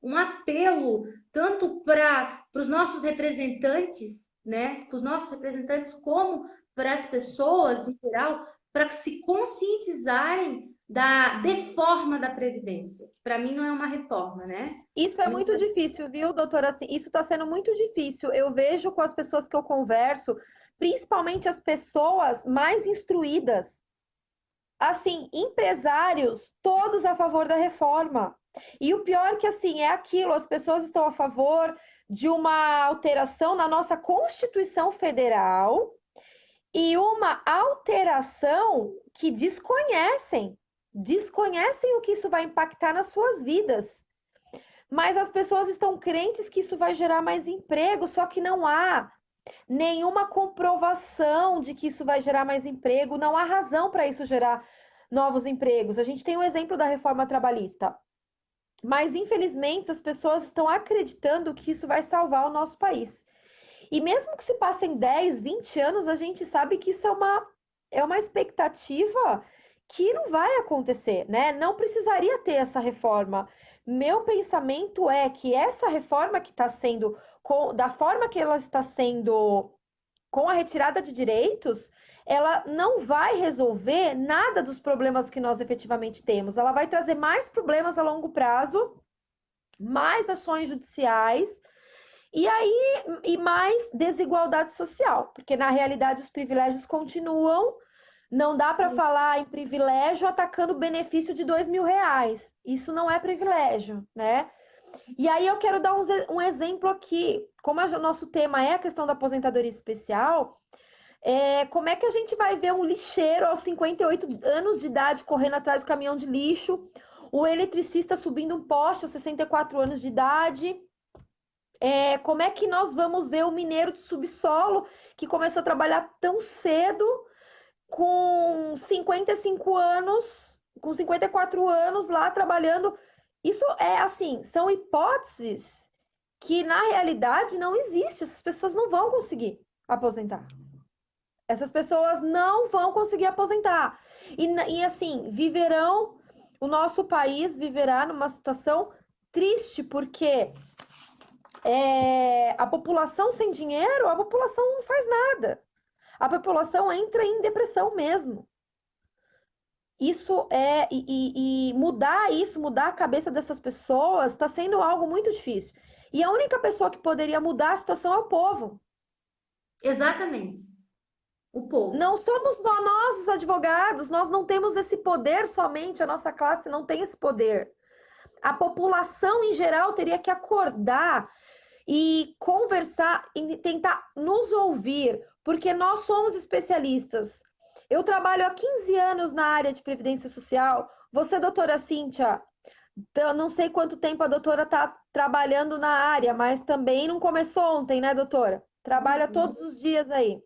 um apelo tanto para os nossos representantes, né? Para os nossos representantes, como para as pessoas em geral, para se conscientizarem da deforma da Previdência. Para mim não é uma reforma, né? Isso é muito difícil, viu, doutora? Assim, isso está sendo muito difícil. Eu vejo com as pessoas que eu converso, principalmente as pessoas mais instruídas, assim, empresários, todos a favor da reforma. E o pior que assim é aquilo, as pessoas estão a favor de uma alteração na nossa Constituição Federal e uma alteração que desconhecem o que isso vai impactar nas suas vidas. Mas as pessoas estão crentes que isso vai gerar mais emprego, só que não há nenhuma comprovação de que isso vai gerar mais emprego, não há razão para isso gerar novos empregos. A gente tem o exemplo da reforma trabalhista, mas infelizmente as pessoas estão acreditando que isso vai salvar o nosso país. E mesmo que se passem 10, 20 anos, a gente sabe que isso é uma expectativa que não vai acontecer, né? Não precisaria ter essa reforma. Meu pensamento é que essa reforma que está sendo, da forma que ela está sendo com a retirada de direitos, ela não vai resolver nada dos problemas que nós efetivamente temos. Ela vai trazer mais problemas a longo prazo, mais ações judiciais e aí e mais desigualdade social, porque na realidade os privilégios continuam. Não dá para falar em privilégio atacando o benefício de R$ 2.000. Isso não é privilégio, né? E aí eu quero dar um exemplo aqui. Como o nosso tema é a questão da aposentadoria especial, como é que a gente vai ver um lixeiro aos 58 anos de idade correndo atrás do caminhão de lixo, o eletricista subindo um poste aos 64 anos de idade? Como é que nós vamos ver o mineiro de subsolo que começou a trabalhar tão cedo, com 55 anos, com 54 anos lá trabalhando? Isso é assim, são hipóteses que na realidade não existe. Essas pessoas não vão conseguir aposentar. Essas pessoas não vão conseguir aposentar. E assim, o nosso país viverá numa situação triste, porque a população sem dinheiro, a população não faz nada. A população entra em depressão mesmo. Isso e mudar isso, mudar a cabeça dessas pessoas, está sendo algo muito difícil. E a única pessoa que poderia mudar a situação é o povo. Exatamente, o povo. Não somos só nós os advogados, nós não temos esse poder somente, a nossa classe não tem esse poder. A população em geral teria que acordar e conversar e tentar nos ouvir, porque nós somos especialistas. Eu trabalho há 15 anos na área de previdência social. Você, doutora Cíntia, não sei quanto tempo a doutora está trabalhando na área, mas também não começou ontem, né, doutora? Trabalha todos os dias aí.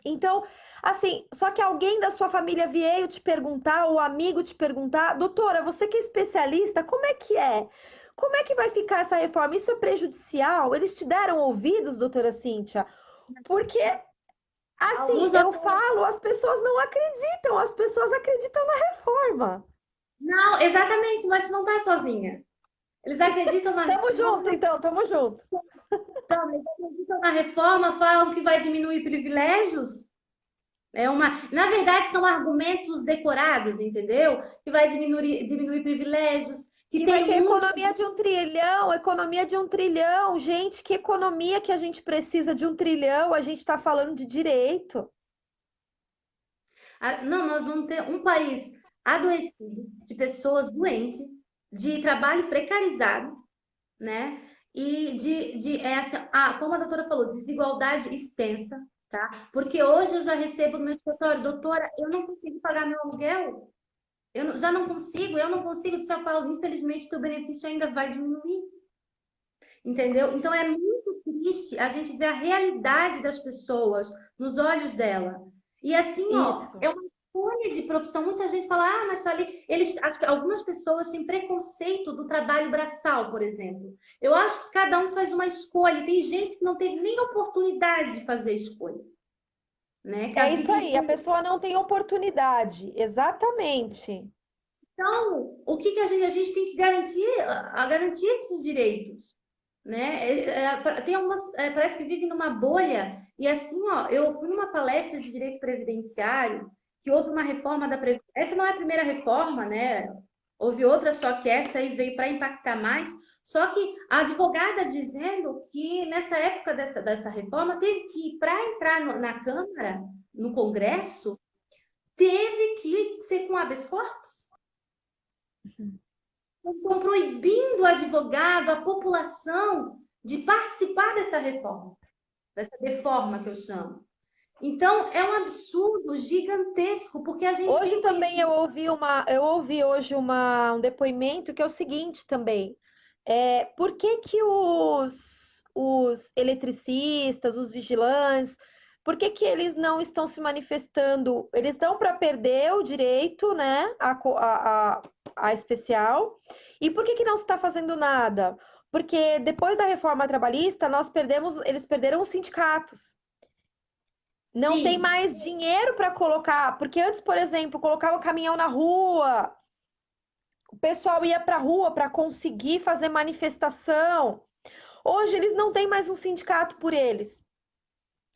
Então, assim, só que alguém da sua família veio te perguntar, ou amigo te perguntar, doutora, você que é especialista, como é que é? Como é que vai ficar essa reforma? Isso é prejudicial? Eles te deram ouvidos, doutora Cíntia? Porque, assim, Alguns eu falo, as pessoas não acreditam, as pessoas acreditam na reforma. não, exatamente, mas tu não tá sozinha. Eles acreditam na Tamo junto, reforma, então, tamo junto. então, eles acreditam na reforma, falam que vai diminuir privilégios. Na verdade, são argumentos decorados, entendeu? Que vai diminuir privilégios, que Que vai tem ter muito. economia de 1 trilhão, economia de 1 trilhão. Gente, que economia que a gente precisa de 1 trilhão? A gente está falando de direito. Não, nós vamos ter um país adoecido, de pessoas doentes, de trabalho precarizado, né? E de essa, como a doutora falou, desigualdade extensa, tá? Porque hoje eu já recebo no meu escritório, doutora, eu não consigo pagar meu aluguel. Já não consigo, eu não consigo de São Paulo, infelizmente, o teu benefício ainda vai diminuir, entendeu? Então é muito triste a gente ver a realidade das pessoas nos olhos dela. E assim, ó, Isso. é uma escolha de profissão. Muita gente fala, mas tá ali. Acho que algumas pessoas têm preconceito do trabalho braçal, por exemplo. Eu acho que cada um faz uma escolha. Tem gente que não teve nem oportunidade de fazer escolha, né? Que a É isso vida aí, a inteira. pessoa não tem oportunidade. Exatamente. Então, o que que a gente tem que garantir, garantir esses direitos, né? Tem algumas, parece que vivem numa bolha. E assim, ó, eu fui numa palestra de direito previdenciário que houve uma reforma da Previdência. Essa não é a primeira reforma, né? Houve outra, só que essa aí veio para impactar mais. Só que a advogada dizendo que nessa época dessa reforma teve que, para entrar na Câmara, no Congresso, teve que ser com habeas corpus. Então, proibindo o advogado, a população, de participar dessa reforma que eu chamo. Então, é um absurdo gigantesco, porque a gente Hoje tem também conhecimento. eu ouvi hoje um depoimento que é o seguinte também. Por que que os eletricistas, os vigilantes, por que que eles não estão se manifestando? Eles dão para perder o direito, né, a especial. E por que que não se está fazendo nada? Porque depois da reforma trabalhista, eles perderam os sindicatos. Não tem Sim, mais dinheiro para colocar, porque antes, por exemplo, colocava o caminhão na rua, o pessoal ia para a rua para conseguir fazer manifestação. Hoje eles não têm mais um sindicato por eles,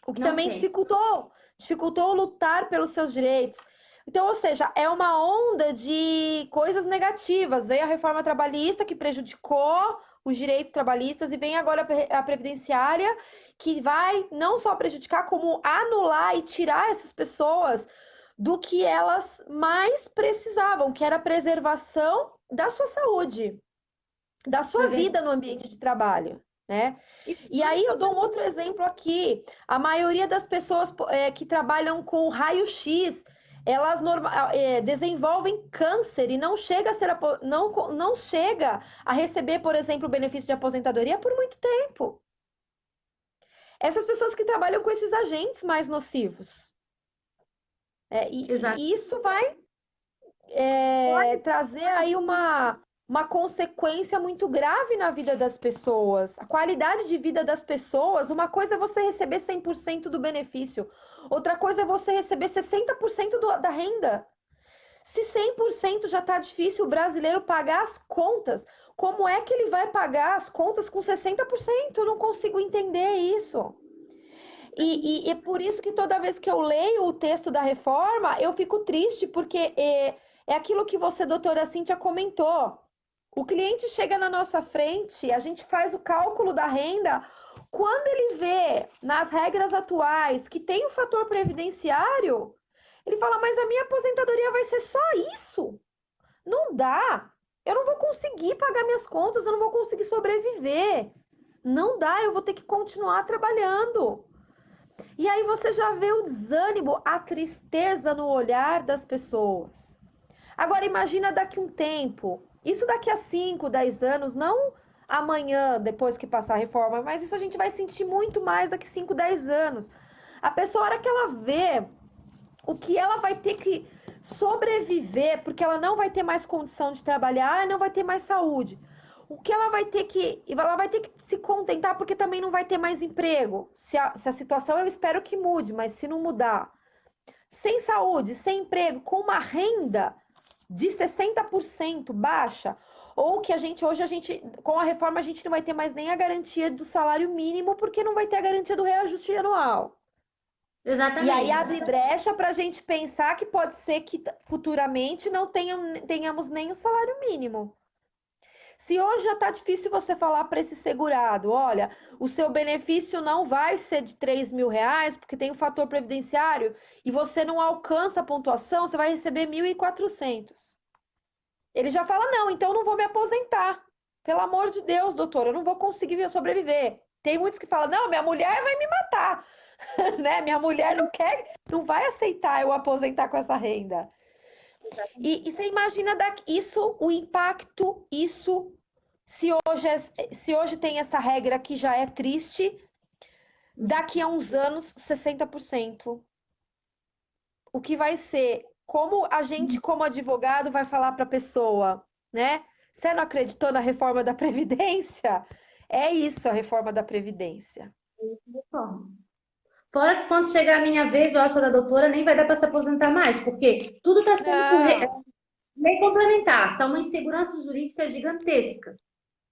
o que não também tem. dificultou lutar pelos seus direitos. Então, ou seja, é uma onda de coisas negativas. Veio a reforma trabalhista que prejudicou os direitos trabalhistas e vem agora a previdenciária que vai não só prejudicar, como anular e tirar essas pessoas do que elas mais precisavam, que era a preservação da sua saúde, da Foi sua vida verdade. no ambiente de trabalho, né? E E aí eu dou um outro exemplo aqui. A maioria das pessoas que trabalham com raio-x, elas desenvolvem câncer e não chega a não chega a receber, por exemplo, o benefício de aposentadoria por muito tempo. Essas pessoas que trabalham com esses agentes mais nocivos. exato. E isso vai trazer aí uma consequência muito grave na vida das pessoas. A qualidade de vida das pessoas, uma coisa é você receber 100% do benefício, outra coisa é você receber 60% da renda. Se 100% já está difícil o brasileiro pagar as contas, como é que ele vai pagar as contas com 60%? Eu não consigo entender isso. E é por isso que toda vez que eu leio o texto da reforma, eu fico triste, porque é aquilo que você, doutora Cíntia, comentou. O cliente chega na nossa frente, a gente faz o cálculo da renda. Quando ele vê nas regras atuais que tem o fator previdenciário, ele fala: Mas a minha aposentadoria vai ser só isso? Não dá. Eu não vou conseguir pagar minhas contas, eu não vou conseguir sobreviver. Não dá, eu vou ter que continuar trabalhando. E aí você já vê o desânimo, a tristeza no olhar das pessoas. Agora imagina daqui um tempo, isso daqui a 5, 10 anos, não amanhã, depois que passar a reforma, mas isso a gente vai sentir muito mais daqui 5, 10 anos. A pessoa, a hora que ela vê o que ela vai ter que sobreviver, porque ela não vai ter mais condição de trabalhar, não vai ter mais saúde. O que ela vai ter que se contentar, porque também não vai ter mais emprego. Se a situação eu espero que mude, mas se não mudar, sem saúde, sem emprego, com uma renda de 60% baixa, ou que hoje com a reforma a gente não vai ter mais nem a garantia do salário mínimo, porque não vai ter a garantia do reajuste anual. E aí Exatamente. abre brecha para a gente pensar que pode ser que futuramente não tenhamos nem o salário mínimo. Se hoje já está difícil você falar para esse segurado, olha, o seu benefício não vai ser de R$ 3.000, porque tem o fator previdenciário, e você não alcança a pontuação, você vai receber 1.400. Ele já fala, não, então eu não vou me aposentar. Pelo amor de Deus, doutor, eu não vou conseguir sobreviver. Tem muitos que falam, não, minha mulher vai me matar. Né? Minha mulher não quer, não vai aceitar eu aposentar com essa renda. E você imagina isso, o impacto, isso, se hoje tem essa regra que já é triste, daqui a uns anos, 60%. O que vai ser? Como a gente, como advogado, vai falar para a pessoa, né? Você não acreditou na reforma da Previdência? É isso, a reforma da Previdência. Fora que quando chegar a minha vez, eu acho da doutora, nem vai dar para se aposentar mais, porque tudo está sendo por Não, lei complementar, está uma insegurança jurídica gigantesca,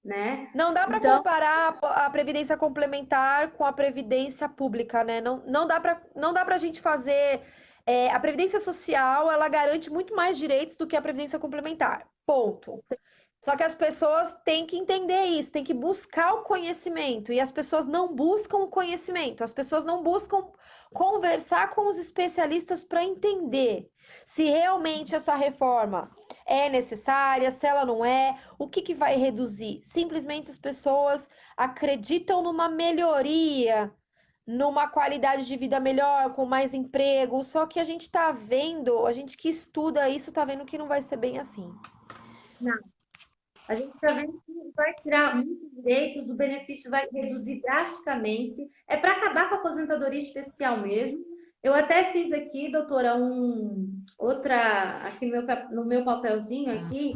né? não dá para Então, comparar a previdência complementar com a previdência pública, né? Não dá para a gente fazer A Previdência Social, ela garante muito mais direitos do que a Previdência Complementar. Ponto. Só que as pessoas têm que entender isso, têm que buscar o conhecimento. E as pessoas não buscam o conhecimento, as pessoas não buscam conversar com os especialistas para entender se realmente essa reforma é necessária, se ela não é, o que que vai reduzir. Simplesmente as pessoas acreditam numa melhoria, numa qualidade de vida melhor, com mais emprego. Só que a gente está vendo, a gente que estuda isso está vendo que não vai ser bem assim. Não. A gente está vendo que vai tirar muitos direitos, o benefício vai reduzir drasticamente. É para acabar com a aposentadoria especial mesmo. Eu até fiz aqui, doutora, aqui no meu papelzinho aqui,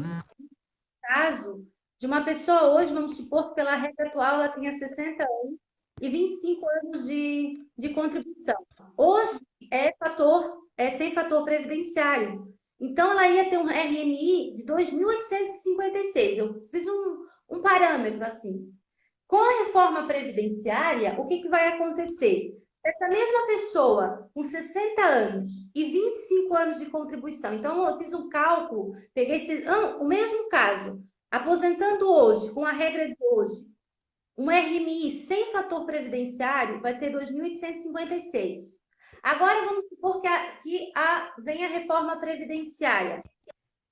caso de uma pessoa hoje, vamos supor que pela regra atual ela tenha 60 anos e 25 anos de contribuição. Hoje é sem fator previdenciário. Então, ela ia ter um RMI de 2.856. Eu fiz um parâmetro assim. Com a reforma previdenciária, o que, que vai acontecer? Essa mesma pessoa com 60 anos e 25 anos de contribuição. Então, eu fiz um cálculo, o mesmo caso, aposentando hoje, com a regra de hoje, um RMI sem fator previdenciário vai ter 2.856. Agora, vamos supor vem a reforma previdenciária.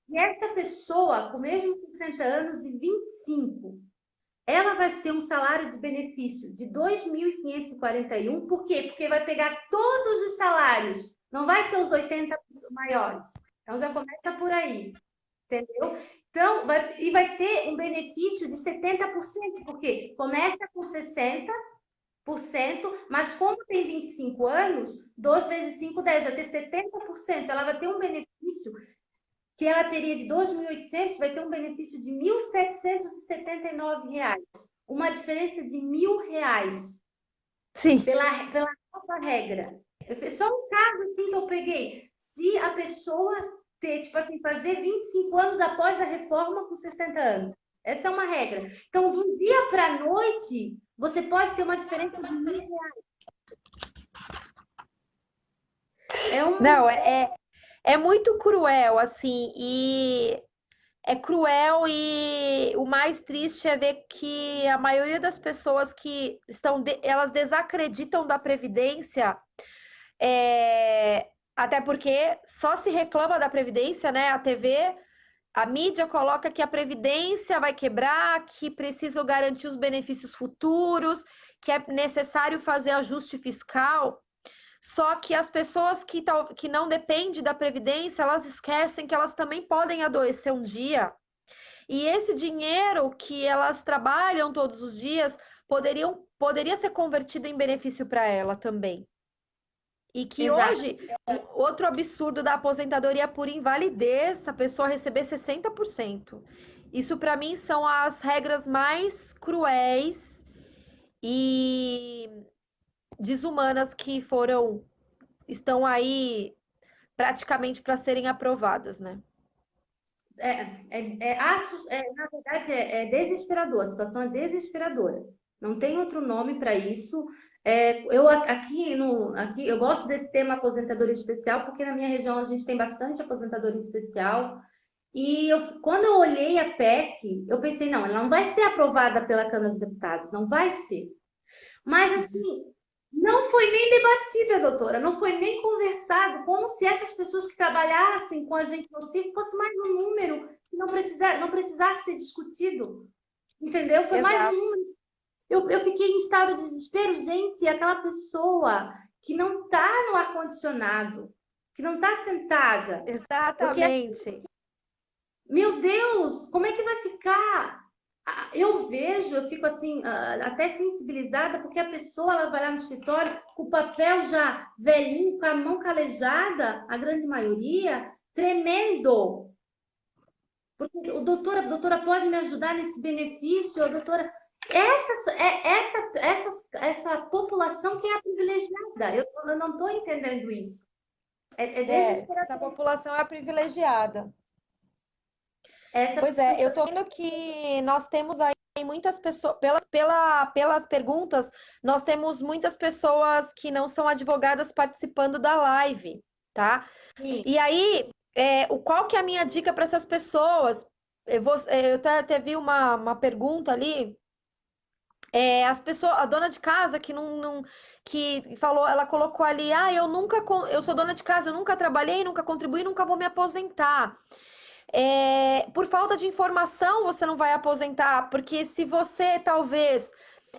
E essa pessoa, com mesmo 60 anos e 25, ela vai ter um salário de benefício de 2.541. Por quê? Porque vai pegar todos os salários, não vai ser os 80 maiores. Então, já começa por aí, entendeu? Então, vai ter um benefício de 70%, porque começa com 60%, mas como tem 25 anos, 2 vezes 5, 10, vai ter 70%. Ela vai ter um benefício que ela teria de 2.800, vai ter um benefício de R$ 1.779. Uma diferença de R$ 1.000 Sim. pela nova regra. Eu fiz só um caso assim que eu peguei. Se a pessoa ter, tipo assim, fazer 25 anos após a reforma com 60 anos. Essa é uma regra. Então, de um dia para a noite, você pode ter uma diferença de R$ 1.000. Não, é muito cruel, assim, e é cruel e o mais triste é ver que a maioria das pessoas que elas desacreditam da Previdência, até porque só se reclama da Previdência, né? A TV, a mídia coloca que a Previdência vai quebrar, que precisa garantir os benefícios futuros, que é necessário fazer ajuste fiscal. Só que as pessoas que não dependem da Previdência, elas esquecem que elas também podem adoecer um dia. E esse dinheiro que elas trabalham todos os dias poderia ser convertido em benefício para ela também. E que Exato. hoje, outro absurdo da aposentadoria é por invalidez, a pessoa receber 60%. Isso, para mim, são as regras mais cruéis e desumanas que estão aí praticamente para serem aprovadas, né? Na verdade, é desesperador, a situação é desesperadora. Não tem outro nome para isso. Aqui eu gosto desse tema aposentadoria especial, porque na minha região a gente tem bastante aposentadoria especial. E quando eu olhei a PEC, eu pensei, não, ela não vai ser aprovada pela Câmara dos Deputados, não vai ser. Mas, assim, não foi nem debatida, doutora, não foi nem conversado, como se essas pessoas que trabalhassem com agente nocivo fosse mais um número que não precisasse ser discutido, entendeu? Foi mais um Exato. número. Eu fiquei em estado de desespero, gente, e aquela pessoa que não está no ar-condicionado, que não está sentada, porque, Exatamente. meu Deus, como é que vai ficar? Eu fico assim, até sensibilizada, porque a pessoa ela vai lá no escritório com o papel já velhinho, com a mão calejada, a grande maioria, tremendo. Porque a doutora pode me ajudar nesse benefício, a doutora. Essa população que é a privilegiada. Eu não estou entendendo isso. É Essa desesperador. população é a privilegiada. Essa Pois é, eu tô vendo que nós temos aí muitas pessoas, pelas perguntas, nós temos muitas pessoas que não são advogadas participando da live. tá? Sim. E aí, qual que é a minha dica para essas pessoas? Eu até vi uma pergunta ali. As pessoas, a dona de casa que que falou, ela colocou ali, eu sou dona de casa, eu nunca trabalhei, nunca contribuí, nunca vou me aposentar. Por falta de informação, você não vai aposentar, porque se você talvez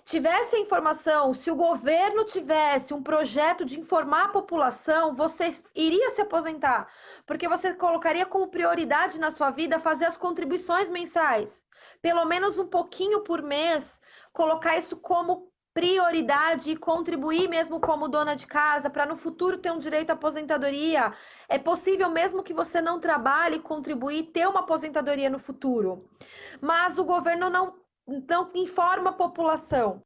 tivesse a informação, se o governo tivesse um projeto de informar a população, você iria se aposentar, porque você colocaria como prioridade na sua vida fazer as contribuições mensais, pelo menos um pouquinho por mês, colocar isso como prioridade e contribuir mesmo como dona de casa para no futuro ter um direito à aposentadoria. É possível mesmo que você não trabalhe contribuir ter uma aposentadoria no futuro, mas o governo não informa a população.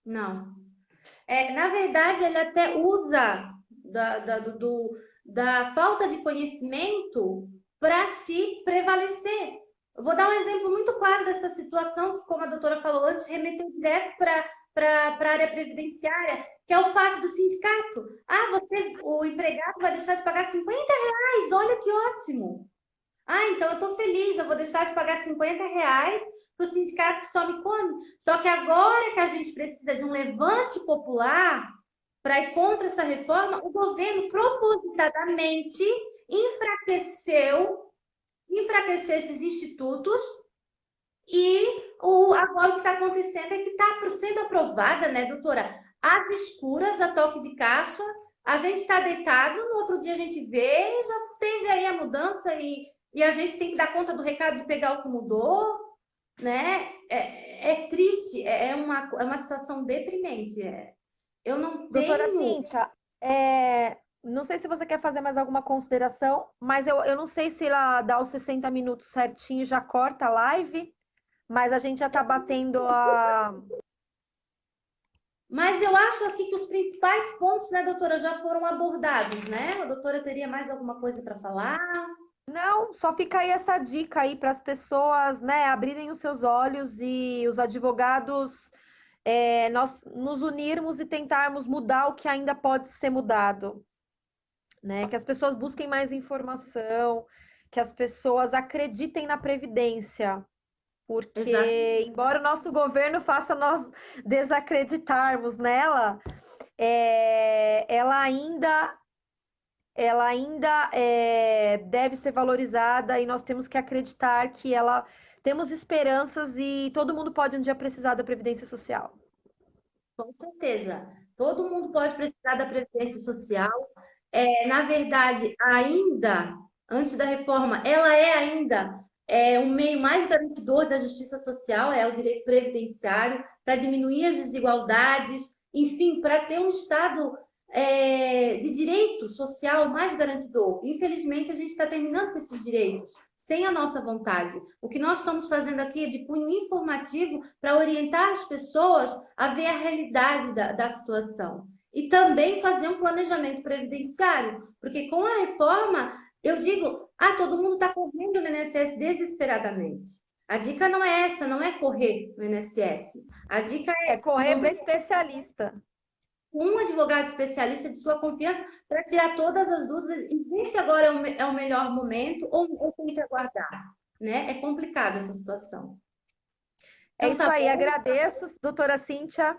Não. Na verdade, ele até usa da falta de conhecimento para se prevalecer. Eu vou dar um exemplo muito claro dessa situação, que, como a doutora falou antes, remeteu direto para a área previdenciária, que é o fato do sindicato. O empregado vai deixar de pagar R$ 50, olha que ótimo. Então eu estou feliz, eu vou deixar de pagar R$ 50 para o sindicato que só me come. Só que agora que a gente precisa de um levante popular para ir contra essa reforma, o governo propositadamente enfraqueceu esses institutos e agora o que está acontecendo é que está sendo aprovada, né, doutora? Às escuras, a toque de caixa, a gente está deitado, no outro dia a gente vê, já teve aí a mudança e a gente tem que dar conta do recado de pegar o que mudou, né? É triste, é uma situação deprimente. Eu não Doutora tenho. Cíntia, não sei se você quer fazer mais alguma consideração, mas eu não sei se ela dá os 60 minutos certinho e já corta a live, mas a gente já está batendo a. Mas eu acho aqui que os principais pontos, né, doutora, já foram abordados, né? A doutora teria mais alguma coisa para falar? Não, só fica aí essa dica aí para as pessoas, né, abrirem os seus olhos e os advogados, nós nos unirmos e tentarmos mudar o que ainda pode ser mudado, né? Que as pessoas busquem mais informação, que as pessoas acreditem na Previdência, Exato. porque embora o nosso governo faça nós desacreditarmos nela, ela ainda deve ser valorizada e nós temos que acreditar que ela temos esperanças e todo mundo pode um dia precisar da Previdência Social. Com certeza. Todo mundo pode precisar da Previdência Social. Na verdade, ainda, antes da reforma, ela é ainda um meio mais garantidor da justiça social, é o direito previdenciário, para diminuir as desigualdades, enfim, para ter um Estado de direito social mais garantidor. Infelizmente, a gente está terminando com esses direitos, sem a nossa vontade. O que nós estamos fazendo aqui é de cunho informativo para orientar as pessoas a ver a realidade da situação. E também fazer um planejamento previdenciário, porque com a reforma, eu digo, todo mundo está correndo no INSS desesperadamente. A dica não é essa, não é correr no INSS. A dica É é correr para especialista. um advogado especialista de sua confiança para tirar todas as dúvidas e ver se agora é o melhor momento ou tem que aguardar, né? É complicado essa situação. É Então isso tá aí, bom. agradeço, doutora Cíntia.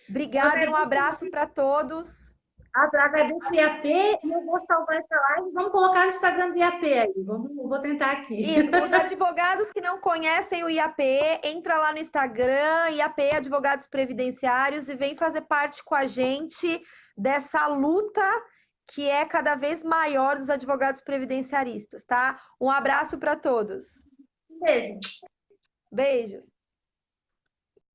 Eu Obrigada e um agradeço, abraço para todos. agradeço o IAP e eu vou salvar essa live. Vamos colocar no Instagram do IAP aí. Vou tentar aqui. Isso, os advogados que não conhecem o IAP, entra lá no Instagram, IAP Advogados Previdenciários, e vem fazer parte com a gente dessa luta que é cada vez maior dos advogados previdenciaristas, tá? Um abraço para todos. Beijo. Beijos.